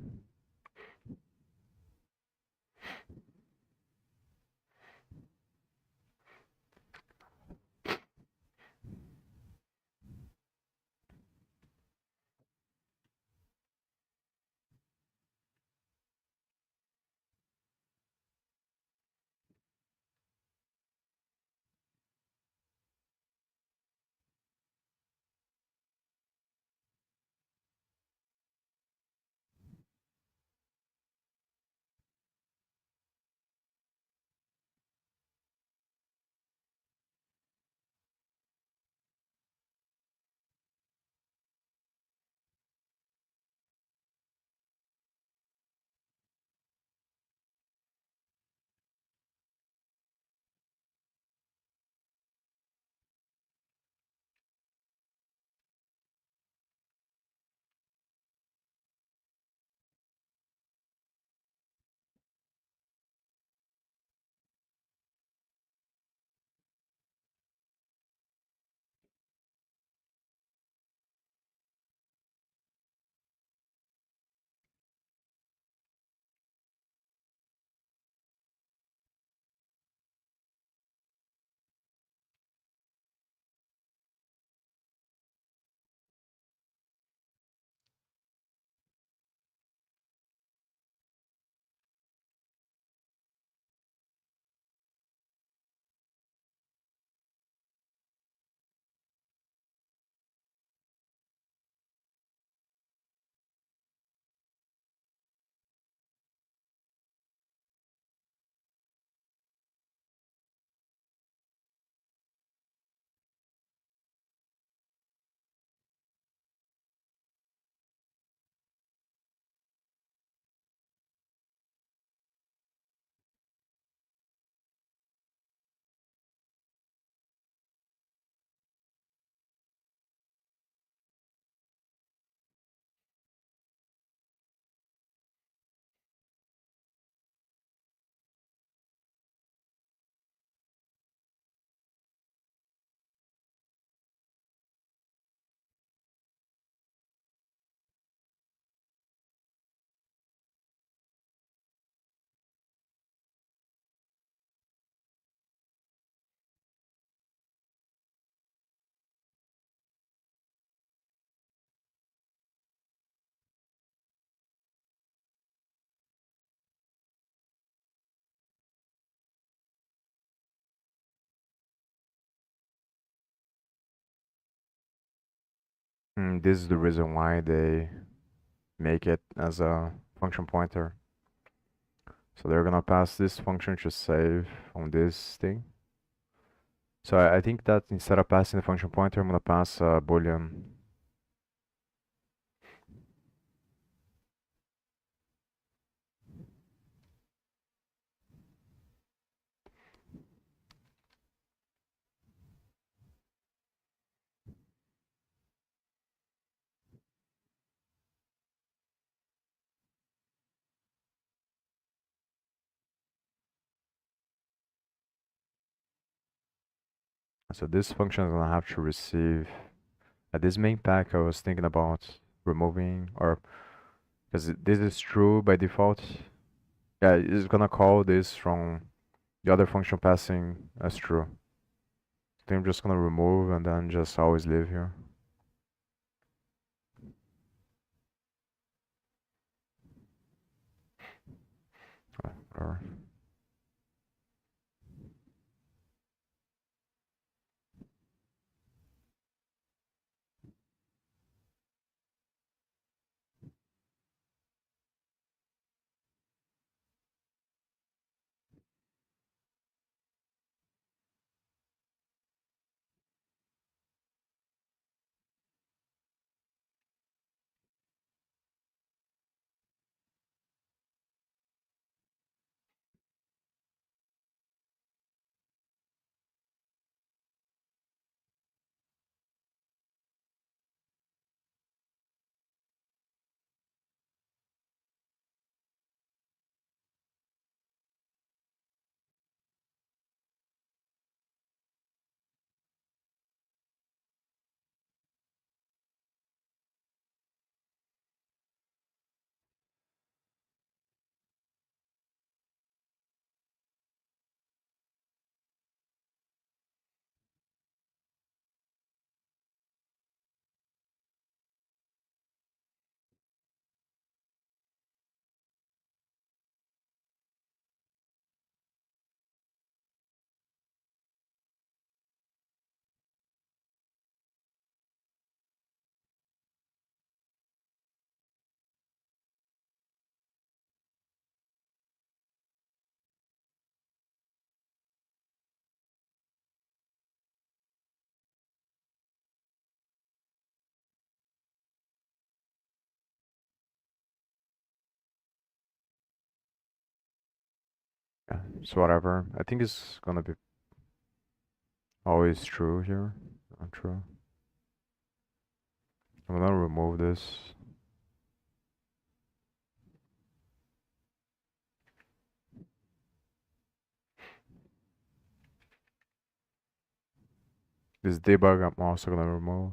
This is the reason why they make it as a function pointer. So they're gonna pass this function to save on this thing. So I think that instead of passing the function pointer, I'm gonna pass a boolean. So this function is gonna have to receive this main pack I was thinking about removing, or because this is true by default. Yeah, it's gonna call this from the other function passing as true. I think I'm just gonna remove and then just always leave here. Or Yeah, so whatever. I think it's gonna be always true here. Not true. I'm gonna remove this. This debug I'm also gonna remove.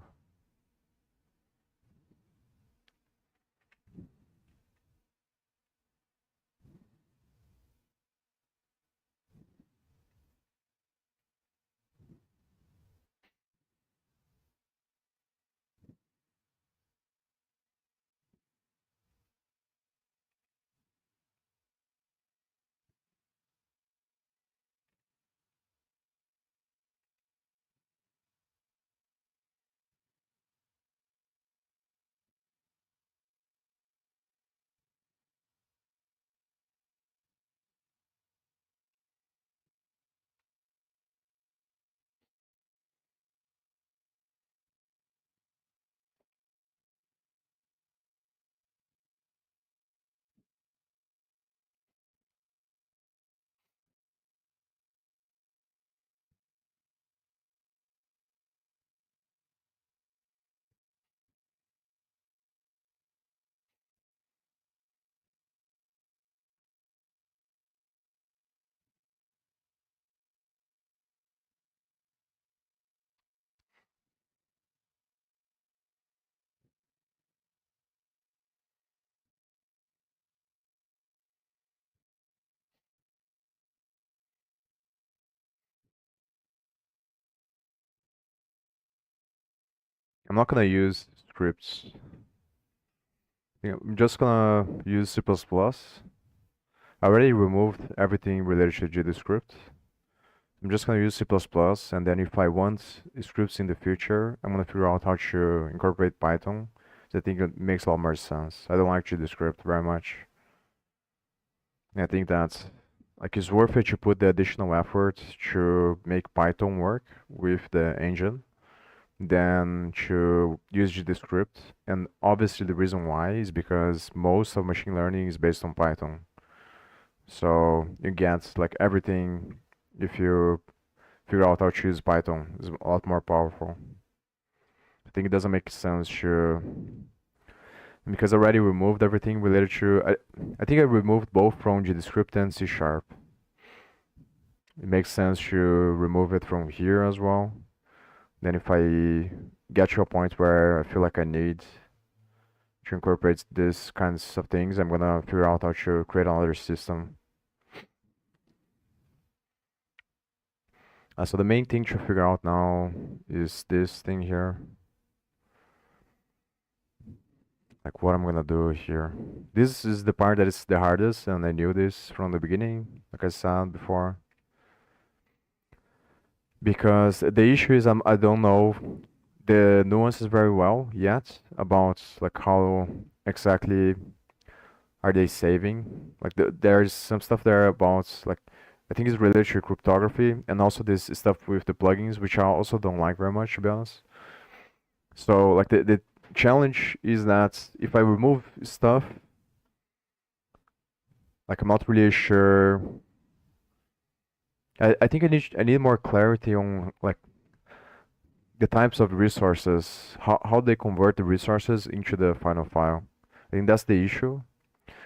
I'm not gonna use scripts. Yeah, I'm just gonna use C++. I already removed everything related to GDScript. I'm just gonna use C++, and then if I want scripts in the future, I'm gonna figure out how to incorporate Python. So I think it makes a lot more sense. I don't like GDScript very much. And I think that like it's worth it to put the additional effort to make Python work with the engine than to use GDScript. And obviously the reason why is because most of machine learning is based on Python. So you get like everything if you figure out how to use Python is a lot more powerful. I think it doesn't make sense to because I already removed everything related to I think I removed both from GDScript and C Sharp. It makes sense to remove it from here as well. Then if I get to a point where I feel like I need to incorporate these kinds of things, I'm gonna figure out how to create another system. So the main thing to figure out now is this thing here. Like what I'm gonna do here. This is the part that is the hardest, and I knew this from the beginning, like I said before. Because the issue is I don't know the nuances very well yet about like how exactly are they saving. Like there's some stuff there about like I think it's related to cryptography and also this stuff with the plugins, which I also don't like very much to be honest. So like the challenge is that if I remove stuff, like I'm not really sure. I think I need more clarity on like the types of resources, how they convert the resources into the final file. I think that's the issue.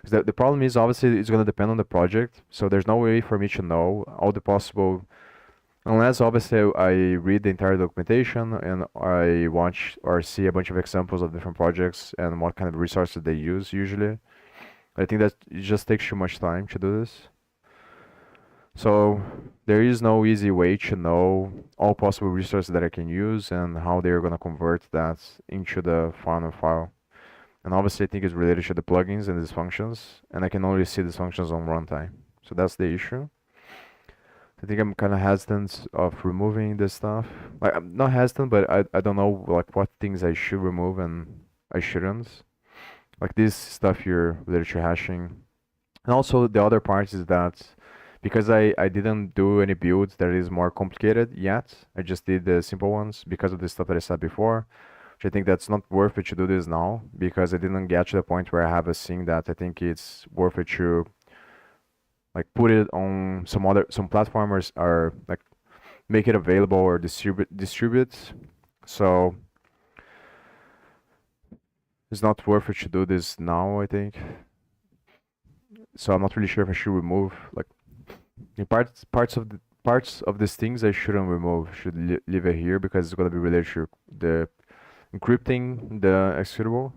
'Cause the problem is obviously it's gonna depend on the project, so there's no way for me to know all the possible unless obviously I read the entire documentation and I watch or see a bunch of examples of different projects and what kind of resources they use usually. I think that it just takes too much time to do this. So there is no easy way to know all possible resources that I can use and how they're gonna convert that into the final file. And obviously I think it's related to the plugins and these functions, and I can only see these functions on runtime. So that's the issue. I think I'm kind of hesitant of removing this stuff. Like I'm not hesitant, but I don't know like what things I should remove and I shouldn't. Like this stuff here related to hashing. And also the other part is that because I didn't do any builds that is more complicated yet, I just did the simple ones because of the stuff that I said before. Which I think that's not worth it to do this now because I didn't get to the point where I have a thing that I think it's worth it to like put it on some platformers are like make it available or distribute. So it's not worth it to do this now, I think. So I'm not really sure if I should remove like in parts of these things I shouldn't remove. Should leave it here because it's gonna be related to the encrypting the executable.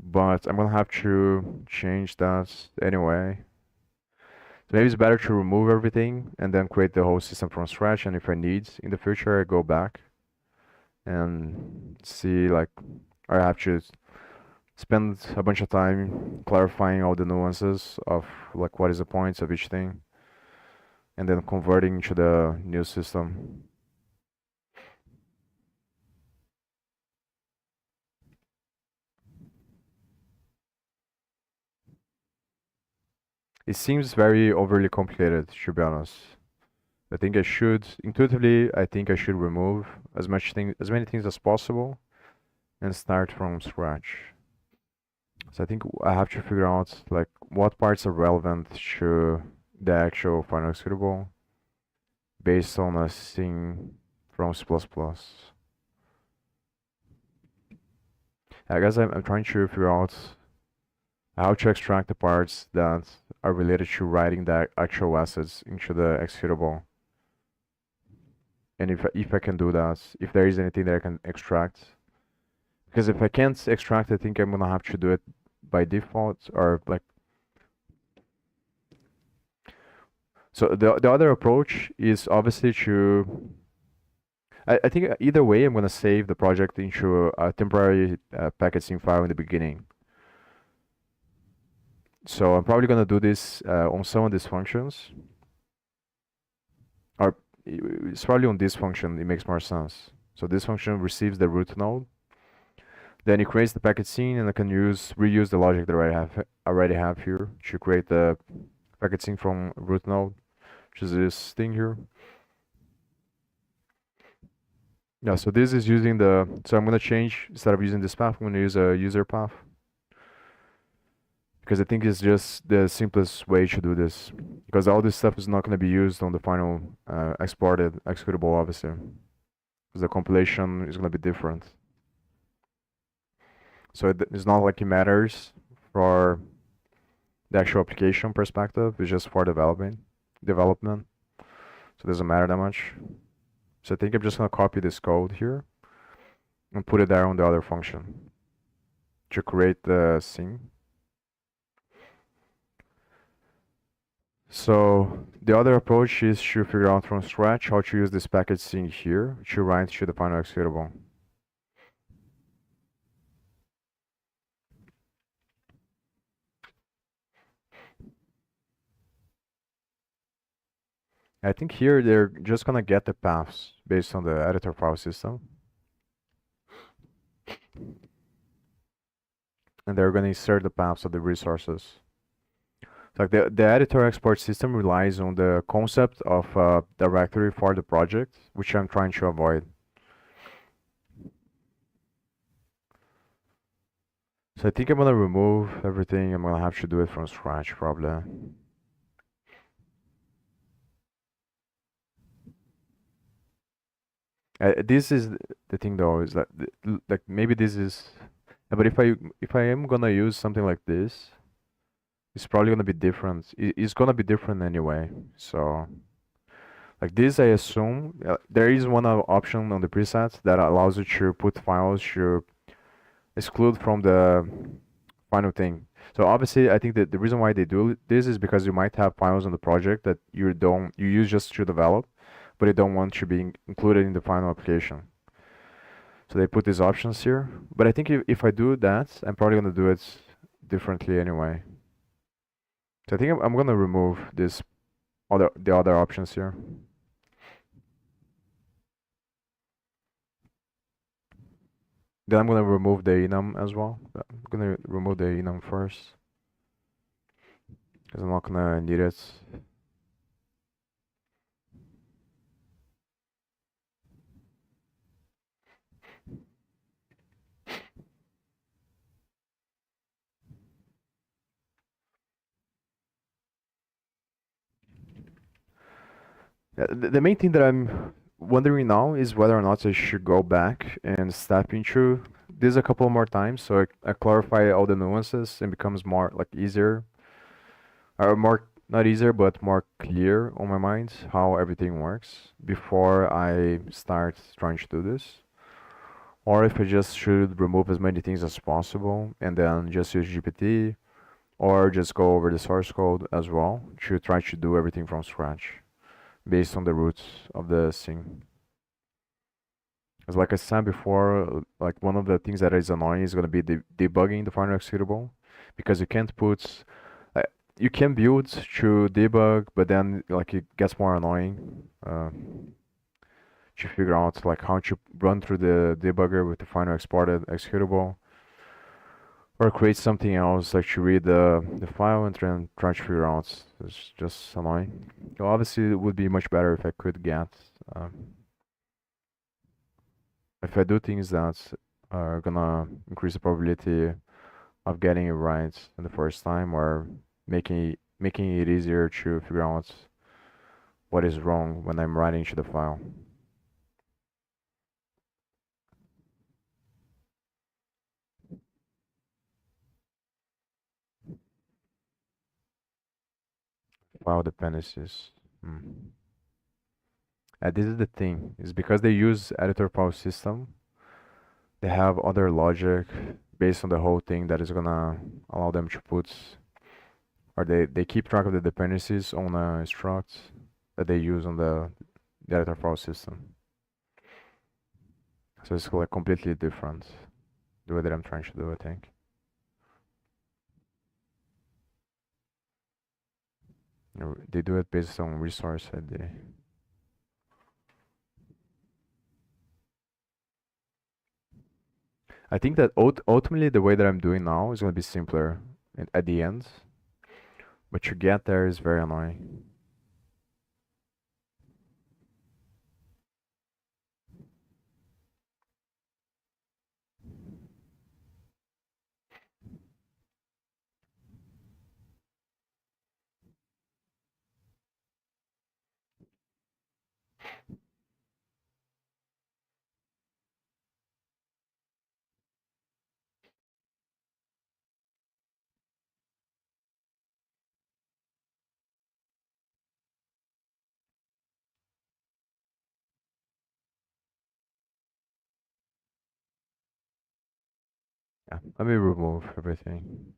But I'm gonna have to change that anyway. So maybe it's better to remove everything and then create the whole system from scratch. And if I need in the future, I go back and see like I have to spend a bunch of time clarifying all the nuances of like what is the points of each thing and then converting to the new system. It seems very overly complicated, to be honest. I think I should intuitively. I think I should remove as many things as possible, and start from scratch. So I think I have to figure out like what parts are relevant to the actual final executable based on a thing from C++. I guess I'm trying to figure out how to extract the parts that are related to writing the actual assets into the executable. And if I can do that, if there is anything that I can extract. Because if I can't extract, I think I'm gonna have to do it by default or like. So the other approach is obviously to. I think either way, I'm gonna save the project into a temporary packaging file in the beginning. So I'm probably gonna do this on some of these functions, or it's probably on this function. It makes more sense. So this function receives the root node, then it creates the package scene, and I can reuse the logic that I already have here to create the package scene from root node, which is this thing here. Yeah, so this is using so I'm gonna change, instead of using this path, I'm gonna use a user path. Because I think it's just the simplest way to do this. Because all this stuff is not gonna be used on the final exported executable, obviously. Because the compilation is gonna be different. So it's not like it matters for the actual application perspective, it's just for development. So it doesn't matter that much. So I think I'm just gonna copy this code here and put it there on the other function to create the scene. So the other approach is to figure out from scratch how to use this package scene here to write to the final executable. I think here they're just gonna get the paths based on the editor file system. And they're gonna insert the paths of the resources. Like the editor export system relies on the concept of a directory for the project, which I'm trying to avoid. So I think I'm gonna remove everything. I'm gonna have to do it from scratch probably. This is the thing though, is that like maybe this is, but if I am gonna use something like this, it's probably gonna be different. It's gonna be different anyway. So like this, I assume there is one option on the presets that allows you to put files to exclude from the final thing. So obviously, I think that the reason why they do this is because you might have files on the project that you use just to develop, but you don't want to be included in the final application. So they put these options here. But I think if I do that, I'm probably gonna do it differently anyway. So I think I'm gonna remove the other options here. Then I'm gonna remove the enum as well. I'm gonna remove the enum first because I'm not gonna need it. The main thing that I'm wondering now is whether or not I should go back and step into this a couple more times so I clarify all the nuances and becomes more like easier, or more not easier but more clear on my mind how everything works before I start trying to do this. Or if I just should remove as many things as possible and then just use GPT, or just go over the source code as well to try to do everything from scratch based on the roots of the thing. As like I said before, like one of the things that is annoying is going to be debugging the final executable, because you can't put, uh, you can build to debug, but then like it gets more annoying to figure out like how to run through the debugger with the final exported executable, or create something else like to read the file and then try to figure out. It's just annoying. So obviously, it would be much better if I could get, if I do things that are gonna increase the probability of getting it right in the first time, or making it easier to figure out what is wrong when I'm writing to the file. File dependencies. Hmm. This is the thing. Is because they use editor file system, they have other logic based on the whole thing that is gonna allow them to put, or they keep track of the dependencies on a struct that they use on the editor file system. So it's like completely different the way that I'm trying to do, I think. They do it based on resource ID. I think that ultimately the way that I'm doing now is going to be simpler at the end, but to get there is very annoying. Yeah, let me remove everything.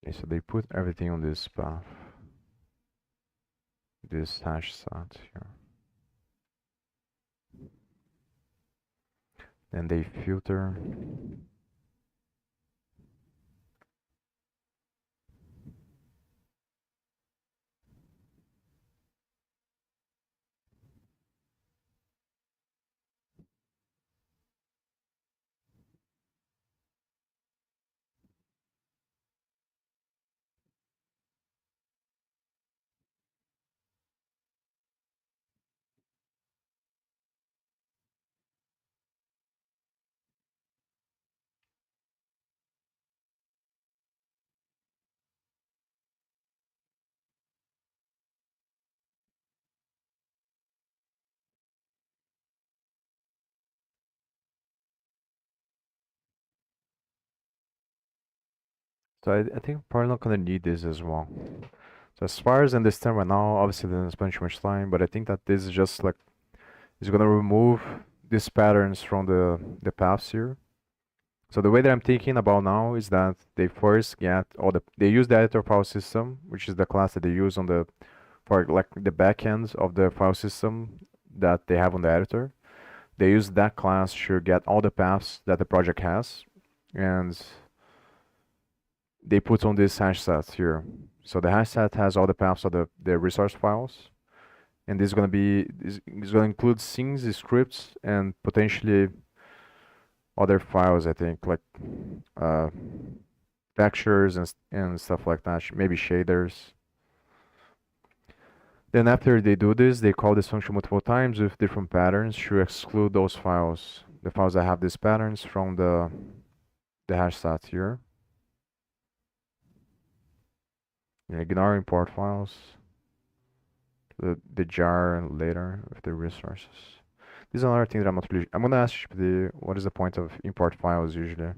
Okay, so they put everything on this path, this hash set here. Then they filter. So I think I'm probably not gonna need this as well. So as far as I understand right now, obviously didn't spend too much time, but I think that this is just like, it's gonna remove these patterns from the paths here. So the way that I'm thinking about now is that they first get all they use the editor file system, which is the class that they use on the, for like the backend of the file system that they have on the editor. They use that class to get all the paths that the project has, and they put on this hash set here. So the hash set has all the paths of the resource files, and this is gonna be is gonna include scenes, scripts, and potentially other files. I think like uh, textures and stuff like that. Maybe shaders. Then after they do this, they call this function multiple times with different patterns to exclude those files, the files that have these patterns from the hash set here. Ignore import files, the jar later with the resources. This is another thing that I'm not really. I'm gonna ask the what is the point of import files usually?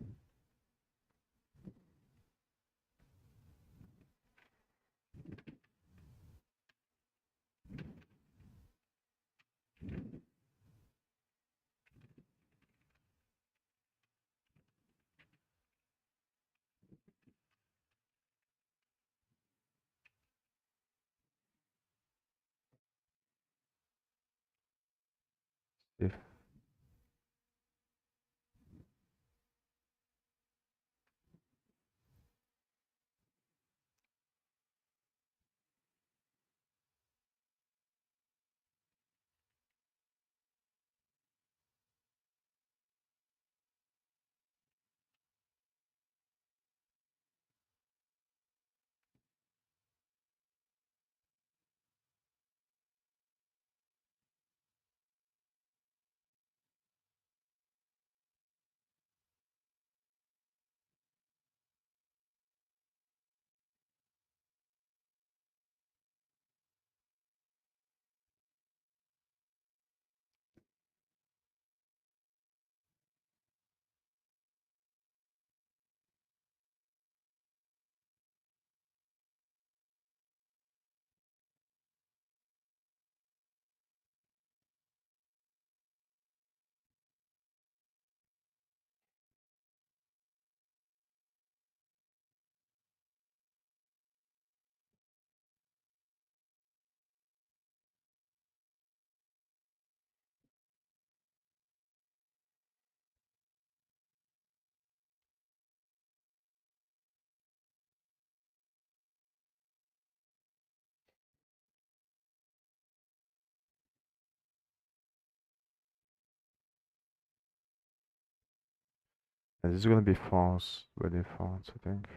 If this is gonna be false by default, I think.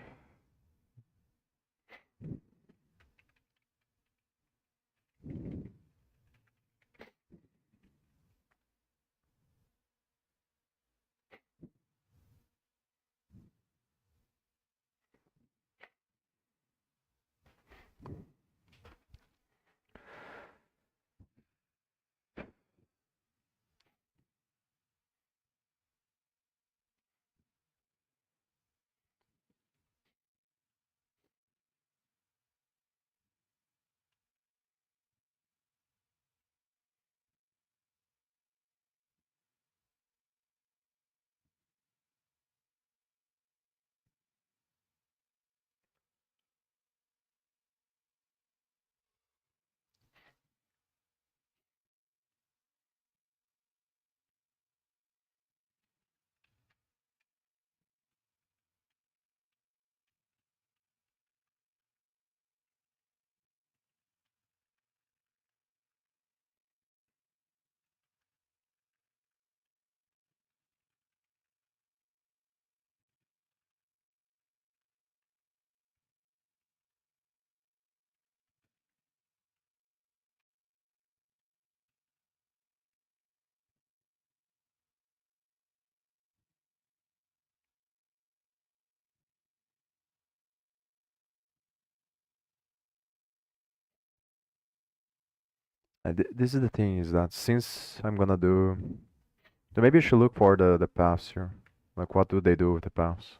This is the thing is that since I'm gonna do, so maybe you should look for the paths here. Like what do they do with the paths?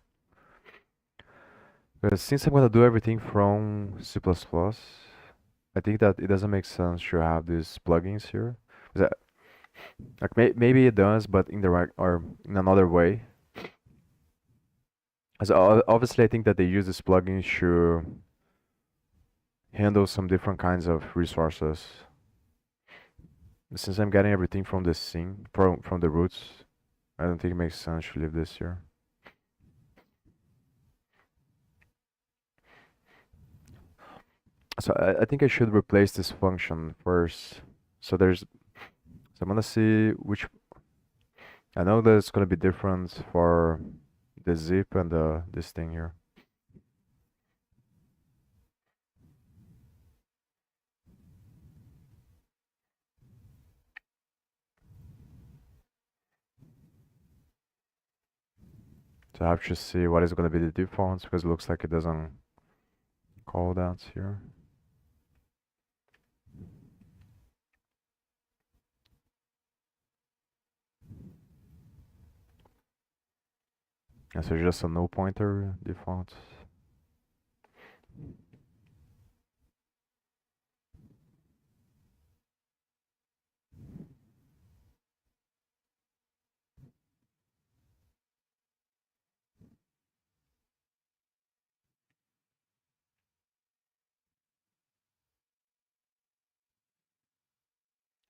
Because since I'm gonna do everything from C++, I think that it doesn't make sense to have these plugins here. That, like maybe it does, but in the right or in another way. As obviously, I think that they use this plugin to handle some different kinds of resources. Since I'm getting everything from the scene, from the roots, I don't think it makes sense to leave this here. So I think I should replace this function first. So there's, so I'm gonna see which, I know that it's gonna be different for the zip and this thing here. So I have to see what is gonna be the defaults because it looks like it doesn't call that here. Yeah, so just a no pointer default.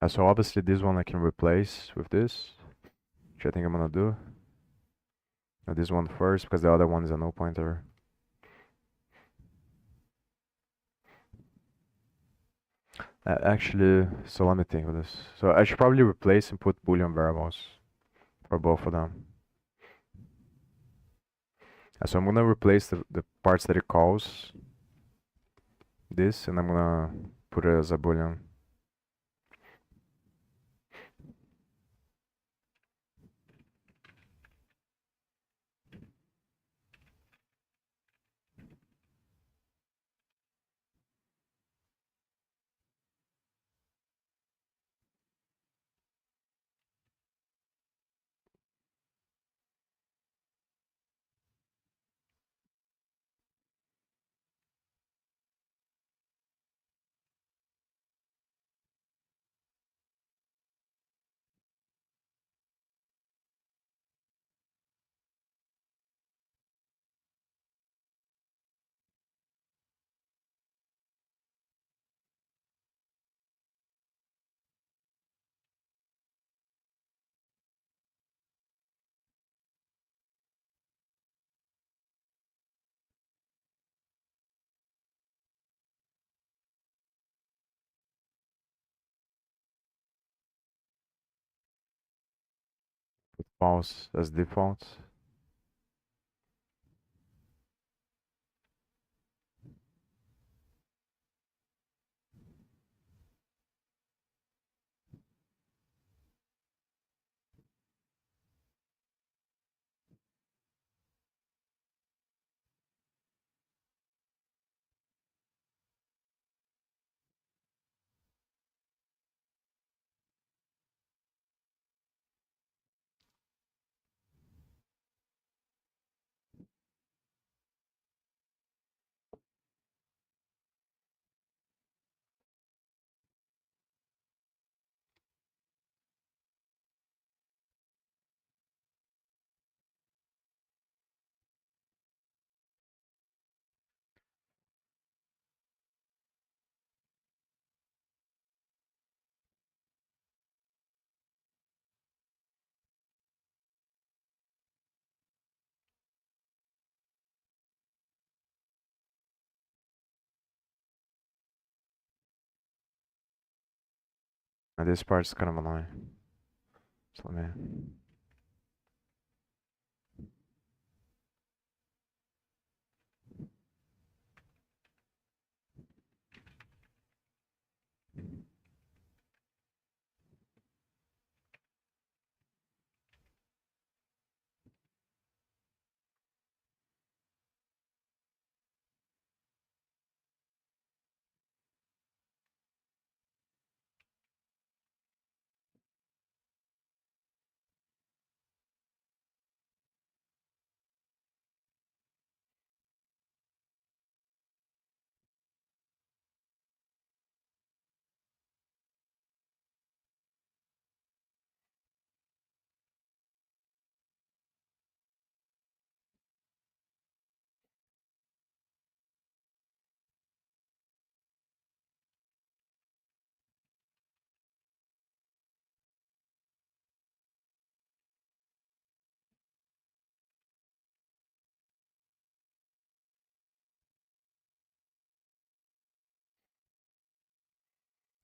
So obviously this one I can replace with this, which I think I'm gonna do. This one first because the other one is a no pointer. Actually, so let me think of this. So I should probably replace and put boolean variables for both of them. So I'm gonna replace the parts that it calls this, and I'm gonna put it as a boolean. Put false as default. And this part's kind of annoying. So let me.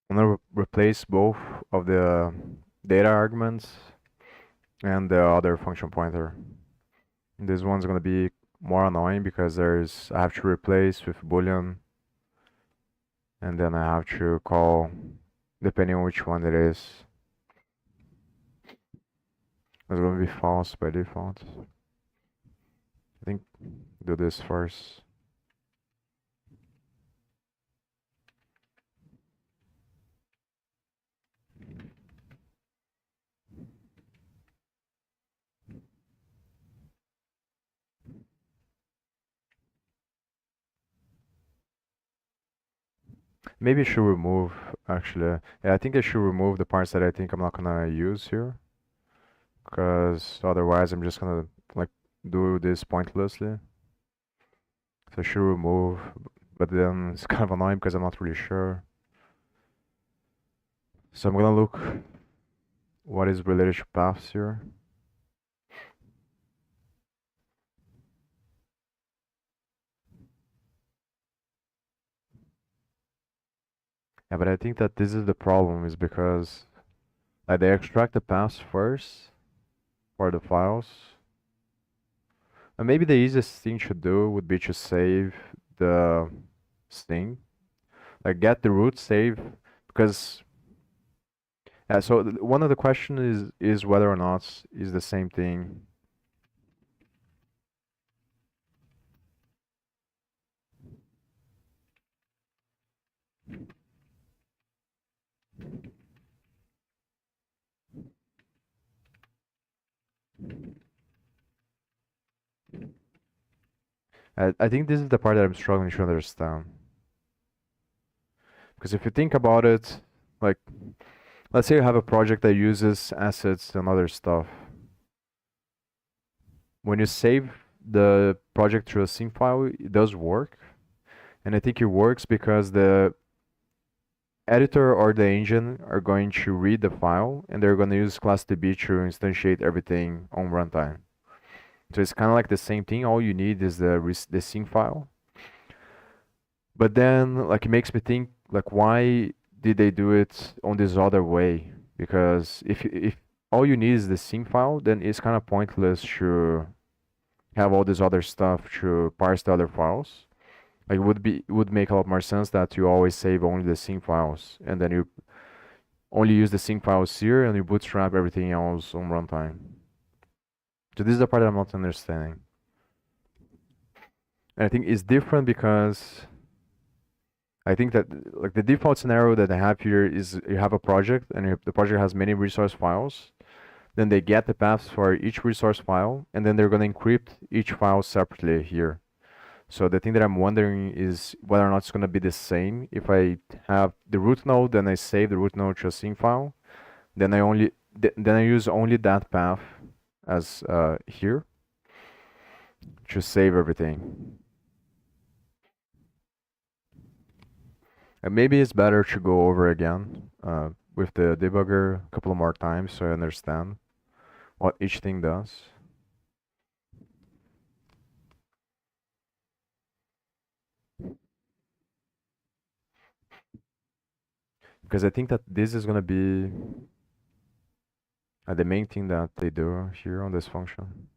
I'm gonna replace both of the data arguments and the other function pointer. This one's gonna be more annoying because I have to replace with boolean, and then I have to call depending on which one it is. It's gonna be false by default. I think do this first. Maybe I should remove, actually. Yeah, I think I should remove the parts that I think I'm not gonna use here, because otherwise I'm just gonna like do this pointlessly. So I should remove, but then it's kind of annoying because I'm not really sure. So I'm gonna look what is related to paths here. Yeah, but I think that this is the problem, is because like they extract the paths first for the files. And maybe the easiest thing to do would be to save the string, like get the root save, because so one of the question is whether or not is the same thing. I think this is the part that I'm struggling to understand. Because if you think about it, like let's say you have a project that uses assets and other stuff. When you save the project to a sync file, it does work. And I think it works because the editor or the engine are going to read the file and they're going to use class DB to instantiate everything on runtime. So it's kind of like the same thing. All you need is the sync file. But then, like, it makes me think, like, why did they do it on this other way? Because if all you need is the sync file, then it's kind of pointless to have all this other stuff to parse the other files. Like, it would make a lot more sense that you always save only the sync files, and then you only use the sync files here, and you bootstrap everything else on runtime. So this is the part that I'm not understanding. And I think it's different because I think that like the default scenario that I have here is you have a project and the project has many resource files. Then they get the paths for each resource file, and then they're going to encrypt each file separately here. So the thing that I'm wondering is whether or not it's going to be the same if I have the root node, then I save the root node to a sync file, then I use only that path as here to save everything. And maybe it's better to go over again with the debugger a couple more times so I understand what each thing does. Because I think that this is going to be the main thing that they do here on this function.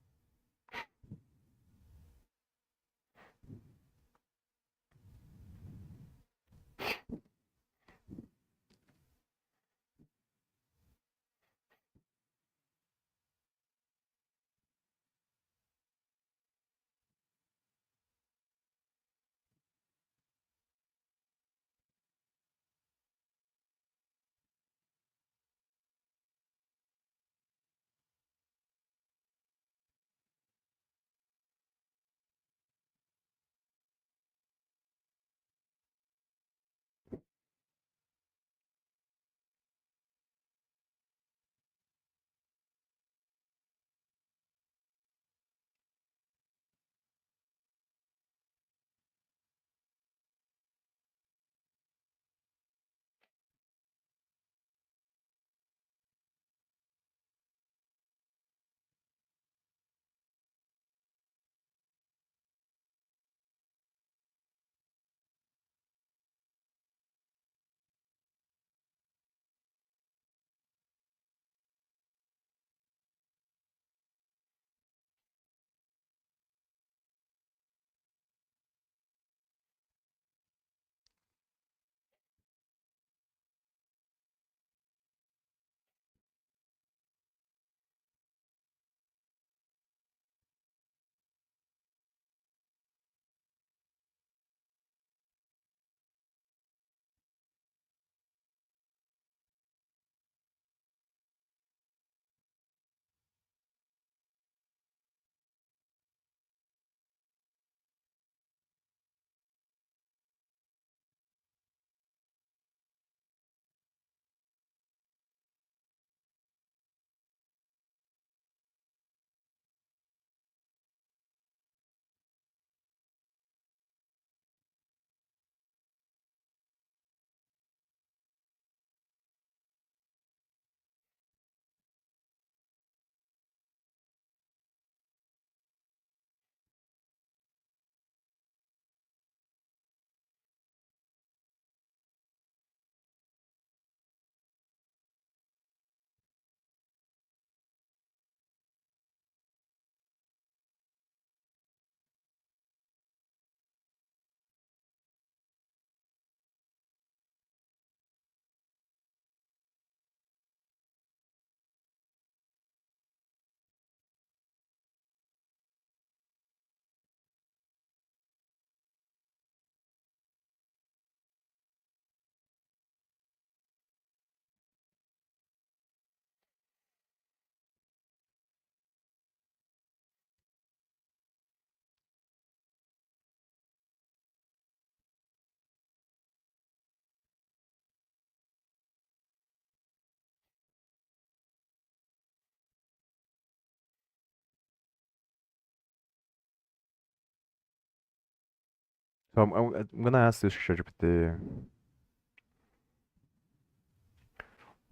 So I'm gonna ask this ChatGPT.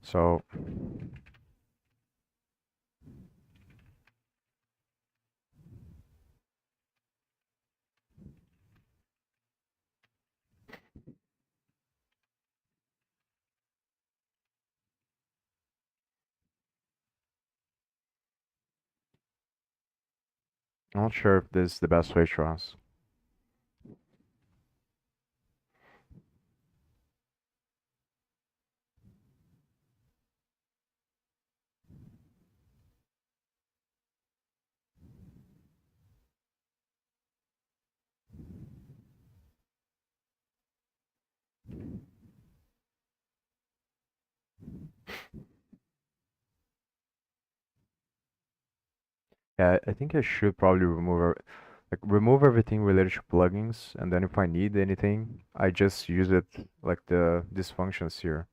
So I'm not sure if this is the best way to ask. Yeah, I think I should probably remove everything related to plugins, and then if I need anything, I just use it like these functions here,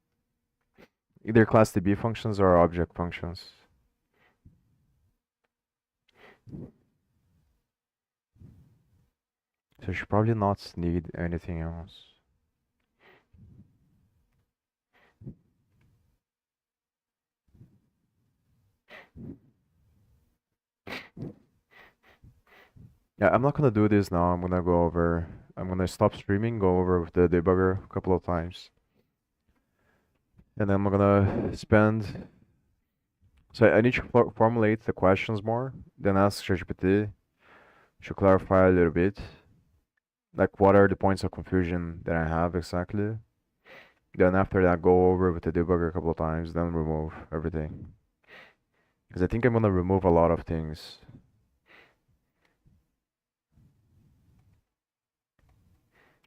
either class DB functions or object functions. So I should probably not need anything else. Yeah, I'm not gonna do this now. I'm gonna stop streaming, go over with the debugger a couple of times, and then I'm gonna spend. So I need to formulate the questions more, then ask ChatGPT to clarify a little bit, like what are the points of confusion that I have exactly. Then after that, go over with the debugger a couple of times, then remove everything. Because I think I'm gonna remove a lot of things.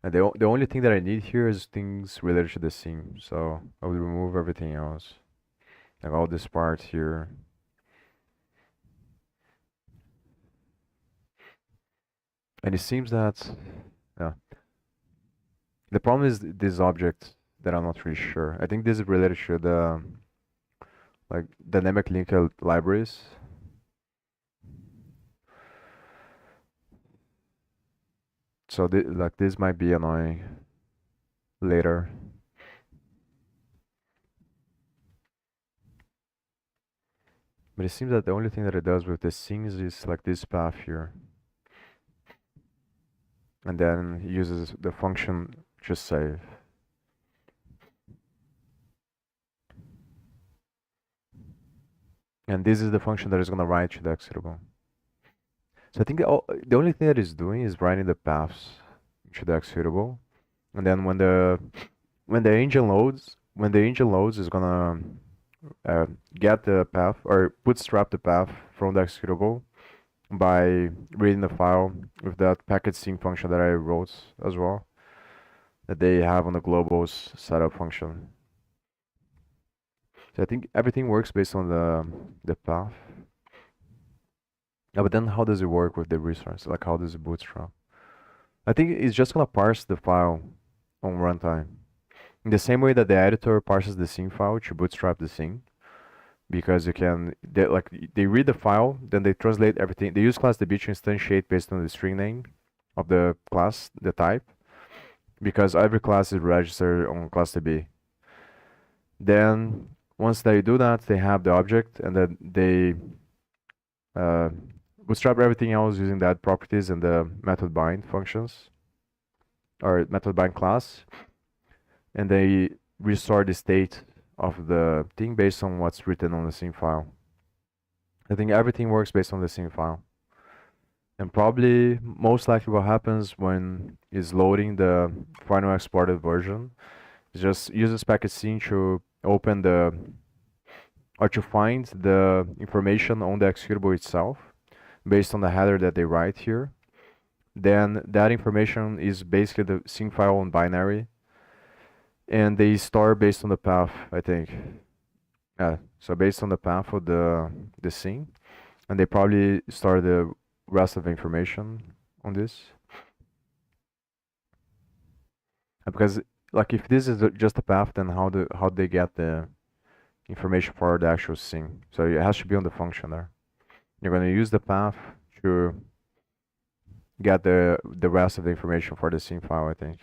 And the only thing that I need here is things related to the scene. So I will remove everything else. Like all this part here. And it seems that, yeah. The problem is this object that I'm not really sure. I think this is related to the like dynamic link libraries. So like this might be annoying later. But it seems that the only thing that it does with the scenes is like this path here. And then it uses the function just save. And this is the function that is going to write to the executable. So I think the only thing that it's doing is writing the paths to the executable. And then when the engine loads, it's gonna get the path or bootstrap the path from the executable by reading the file with that package sync function that I wrote as well, that they have on the globals setup function. So I think everything works based on the path. Yeah, but then how does it work with the resource? Like how does it bootstrap? I think it's just gonna parse the file on runtime. In the same way that the editor parses the scene file to bootstrap the scene, because they read the file, then they translate everything. They use class DB to instantiate based on the string name of the class, the type, because every class is registered on class DB. Then once they do that, they have the object, and then they uh, bootstrap everything else using that properties and the method bind functions or method bind class, and they restore the state of the thing based on what's written on the scene file. I think everything works based on the scene file. And probably most likely what happens when is loading the final exported version is just uses package scene to open the or to find the information on the executable itself based on the header that they write here. Then that information is basically the scene file in binary, and they store based on the path, I think. Yeah, so based on the path of the scene, and they probably store the rest of the information on this. Because like if this is just a path, then how they get the information for the actual scene? So it has to be on the function there. You're gonna use the path to get the rest of the information for the scene file, I think.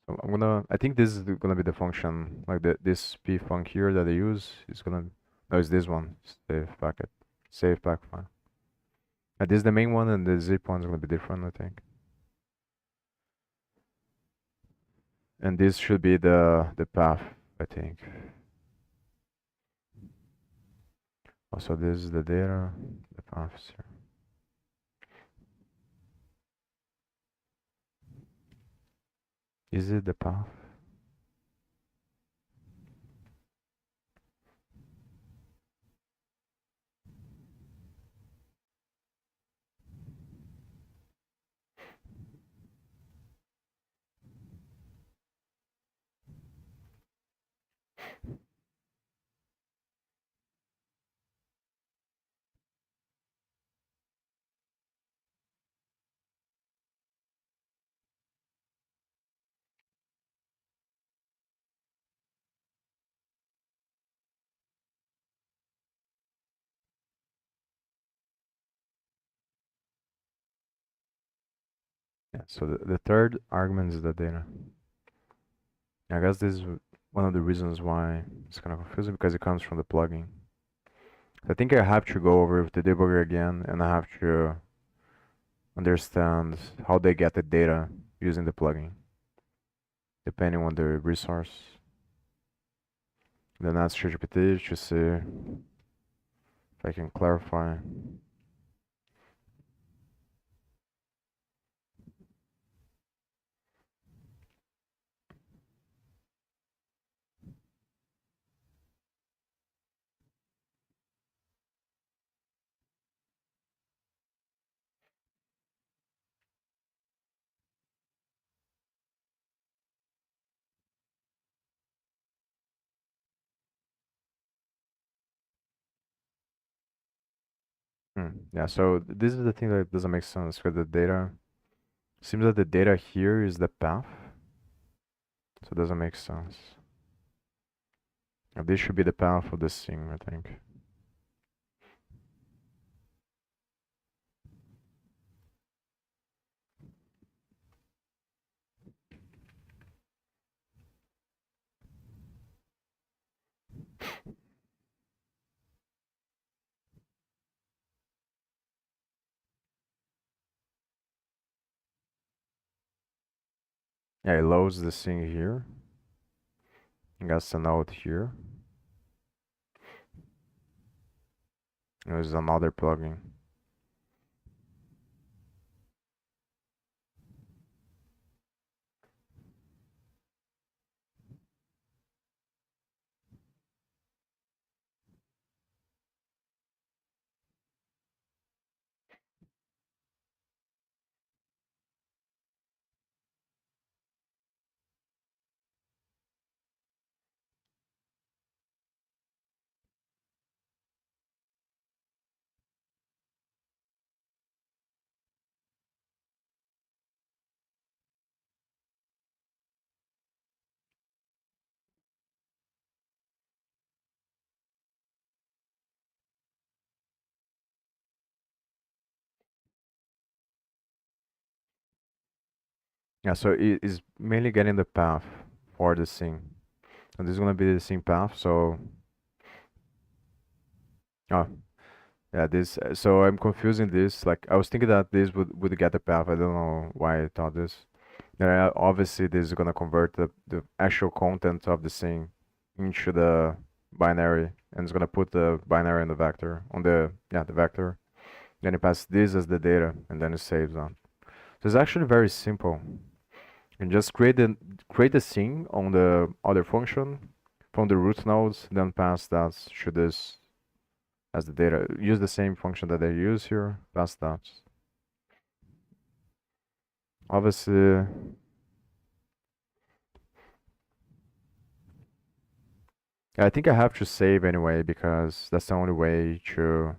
So I think this is gonna be the function, like this p func here that I use is gonna, no, it's this one, save packet, save pack file. And this is the main one, and the zip one is gonna be different, I think. And this should be the path, I think. Also, this is the data, the paths here. Is it the path? Yeah, so the third argument is the data. I guess this is one of the reasons why it's kind of confusing, because it comes from the plugin. I think I have to go over with the debugger again, and I have to understand how they get the data using the plugin, depending on the resource. Then ask ChatGPT to see if I can clarify. Yeah, so this is the thing that doesn't make sense, because the data seems that the data here is the path, so it doesn't make sense. Now this should be the path of this thing, I think. Yeah, it loads this thing here. It gets a node here. There's another plugin. Yeah, so it is mainly getting the path for the thing. And this is gonna be the same path, so oh yeah, this so I'm confusing this. Like I was thinking that this would get the path. I don't know why I thought this. Yeah, obviously this is gonna convert the actual content of the thing into the binary, and it's gonna put the binary in the vector on the vector. Then it passes this as the data, and then it saves on. So it's actually very simple. And just create the scene on the other function from the root nodes, then pass that to this as the data. Use the same function that I use here, pass that. Obviously, I think I have to save anyway because that's the only way to,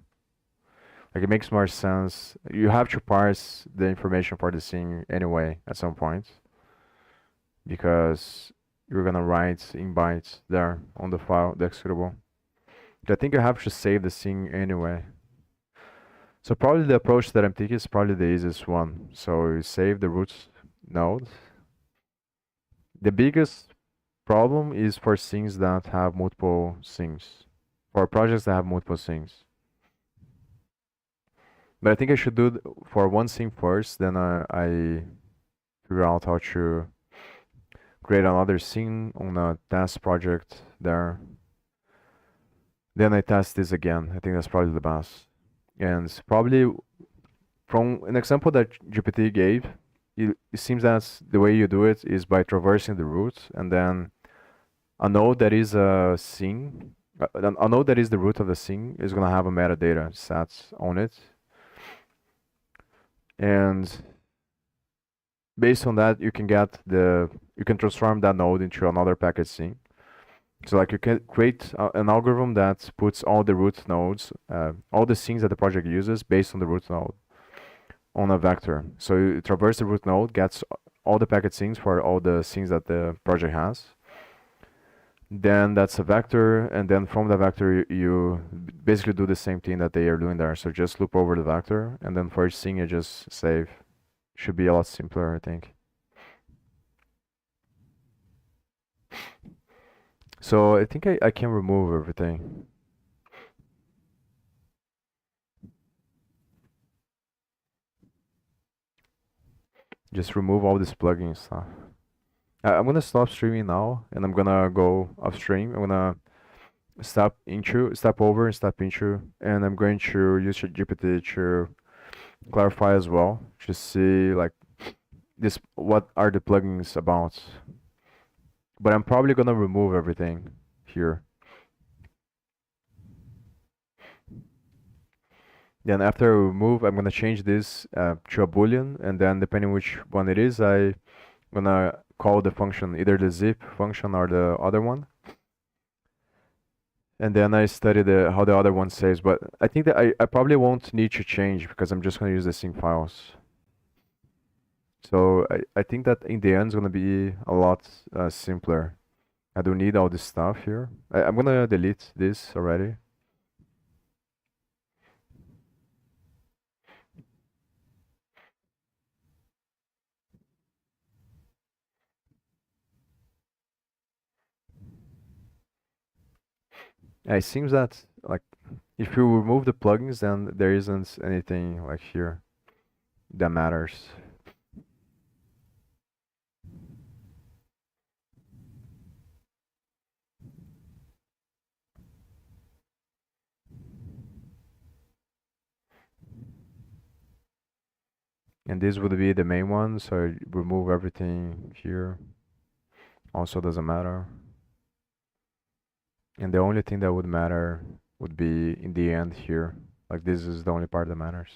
like, it makes more sense. You have to parse the information for the scene anyway at some point because you're gonna write in bytes there on the file, the executable. I think I have to save the scene anyway. So probably the approach that I'm thinking is probably the easiest one. So you save the root node. The biggest problem is for scenes that have multiple scenes, for projects that have multiple scenes. But I think I should do for one scene first, then I figure out how to create another scene on a test project there. Then I test this again. I think that's probably the best. And it's probably from an example that GPT gave, it seems that the way you do it is by traversing the root and then a node that is a scene, a node that is the root of the scene is gonna have a metadata set on it, and based on that you can transform that node into another package scene. So like you can create an algorithm that puts all the root nodes, all the scenes that the project uses based on the root node on a vector. So you traverse the root node, gets all the packet scenes for all the scenes that the project has. Then that's a vector, and then from the vector you basically do the same thing that they are doing there. So just loop over the vector, and then for each scene you just save. Should be a lot simpler, I think. So I think I can remove everything. Just remove all this plugin stuff. I'm gonna stop streaming now, and I'm gonna go upstream. I'm gonna step over and step into, and I'm going to use GPT to clarify as well, to see like this what are the plugins about. But I'm probably gonna remove everything here. Then after I remove, I'm gonna change this to a boolean, and then depending which one it is, I'm gonna call the function, either the zip function or the other one. And then I study how the other one says, but I think that I probably won't need to change because I'm just gonna use the sync files. So I think that in the end it's gonna be a lot simpler. I don't need all this stuff here. I'm gonna delete this already. It seems that like if you remove the plugins, then there isn't anything like here that matters. And this would be the main one, so I remove everything here. Also doesn't matter. And the only thing that would matter would be in the end here. Like this is the only part that matters.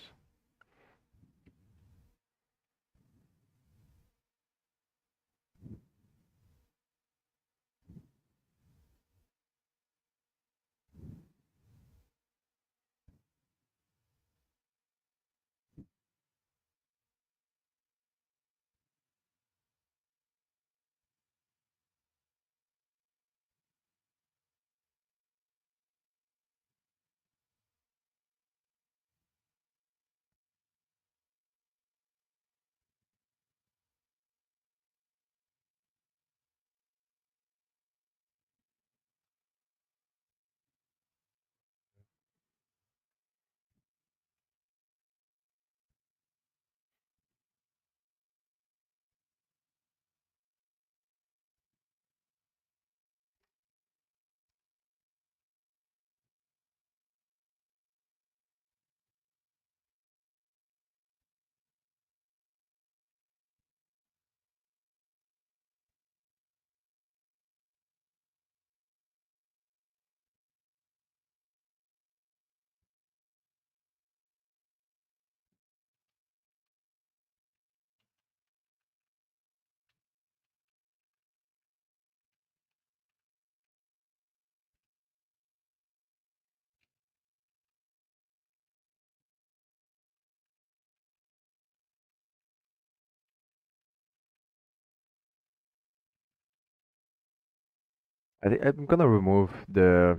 I think I'm gonna remove the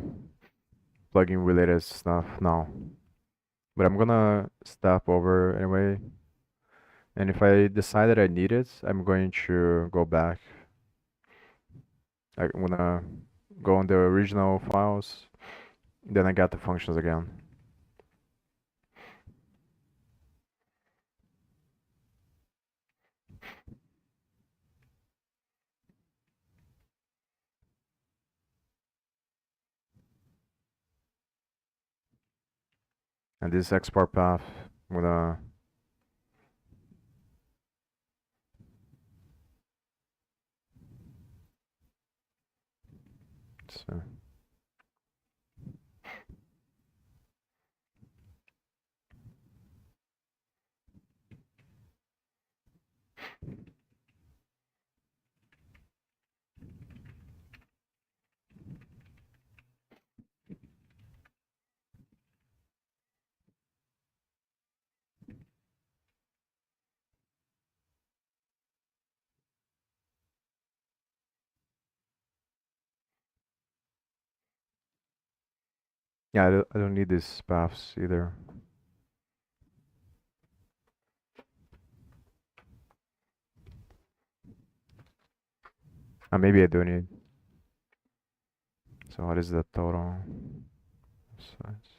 plugin related stuff now, but I'm gonna step over anyway. And if I decide that I need it, I'm going to go back. I'm gonna go on the original files, then I got the functions again. And this export path, I'm gonna so yeah, I don't need these paths either. Maybe I do need. So what is the total size?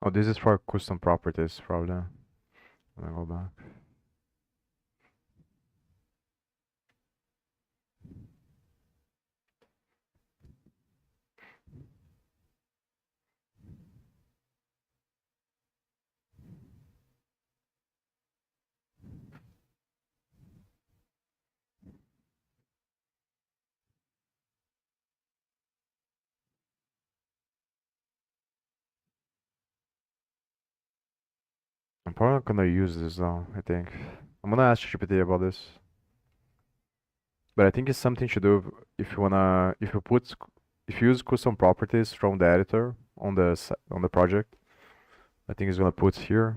Oh, this is for custom properties, probably. Let me go back. I'm probably not gonna use this though, I think. I'm gonna ask GPT about this. But I think it's something to do if you wanna if you use custom properties from the editor on on the project. I think it's gonna put here.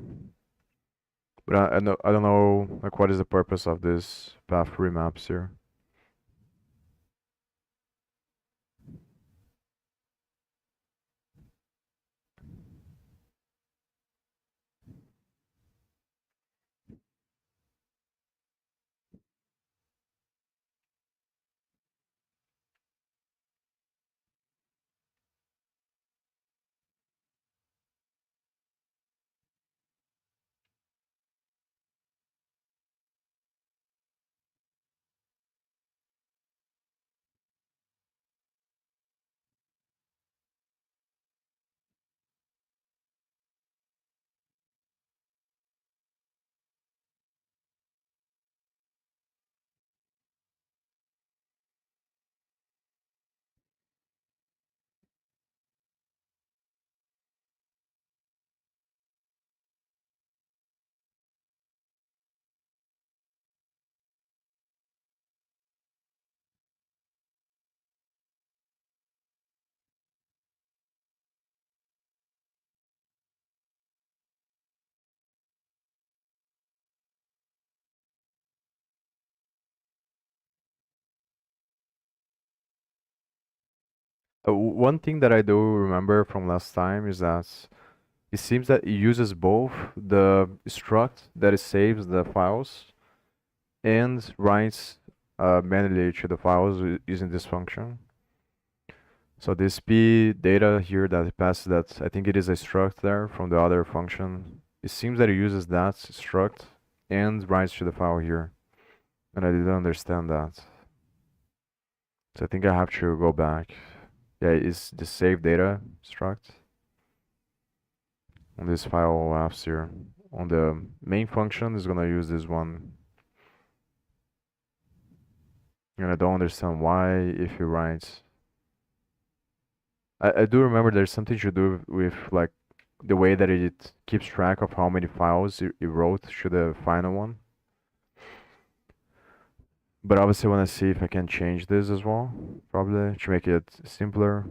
But I don't know like what is the purpose of this path remaps here. One thing that I do remember from last time is that it seems that it uses both the struct that it saves the files and writes manually to the files using this function. So this p data here that it passes that I think it is a struct there from the other function. It seems that it uses that struct and writes to the file here. And I didn't understand that. So I think I have to go back. Yeah, it's the save data struct on this file apps here. On the main function is gonna use this one. And I don't understand why if you write. I do remember there's something to do with like the way that it keeps track of how many files it wrote to the final one. But obviously I wanna see if I can change this as well, probably to make it simpler.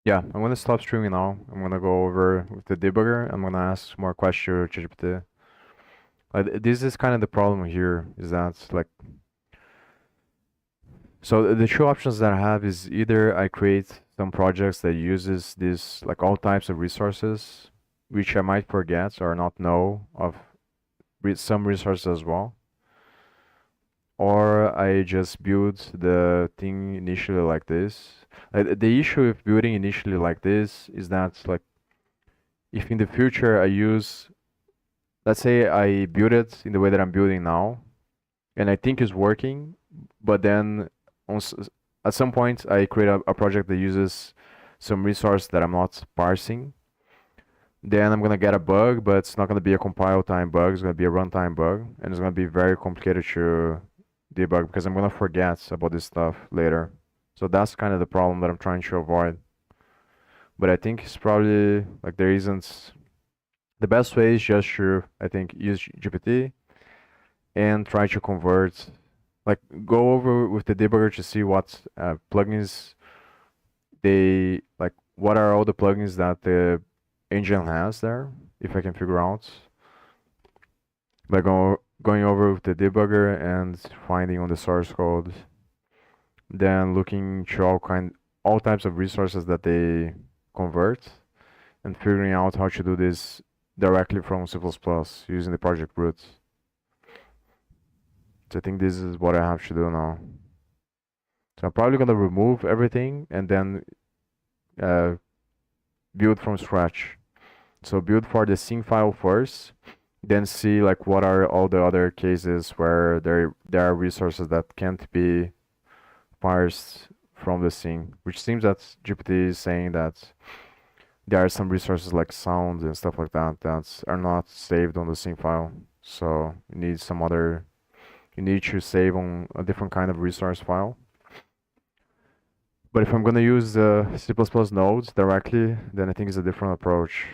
Yeah, I'm gonna stop streaming now. I'm gonna go over with the debugger. I'm gonna ask more questions to ChatGPT. Like this is kind of the problem here, is that like so the two options that I have is either I create some projects that uses this like all types of resources, which I might forget or not know of some resources as well, or I just build the thing initially like this. The issue with building initially like this is that like if in the future I use, let's say I build it in the way that I'm building now, and I think it's working, but then on, at some point I create a project that uses some resource that I'm not parsing, then I'm gonna get a bug, but it's not gonna be a compile time bug, it's gonna be a runtime bug, and it's gonna be very complicated to debug because I'm gonna forget about this stuff later. So that's kind of the problem that I'm trying to avoid. But I think it's probably like there isn't, the best way is just to, I think, use GPT and try to convert, like go over with the debugger to see what plugins they like, what are all the plugins that the engine has there, if I can figure out by going over with the debugger and finding on the source code, then looking to all types of resources that they convert and figuring out how to do this directly from C++ using the project root. So I think this is what I have to do now. So I'm probably gonna remove everything and then uh, build from scratch. So build for the scene file first, then see like what are all the other cases where there are resources that can't be parsed from the scene, which seems that GPT is saying that there are some resources like sounds and stuff like that that are not saved on the scene file. So you need to save on a different kind of resource file. But if I'm gonna use the C++ nodes directly, then I think it's a different approach.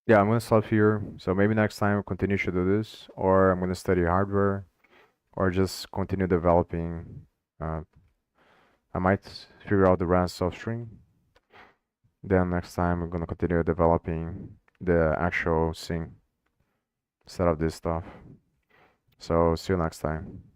Yeah, I'm gonna stop here. So maybe next time I'll continue to do this, or I'm gonna study hardware, or just continue developing. Uh, I might figure out the rest of string. Then next time I'm gonna continue developing the actual sync instead of this stuff. So see you next time.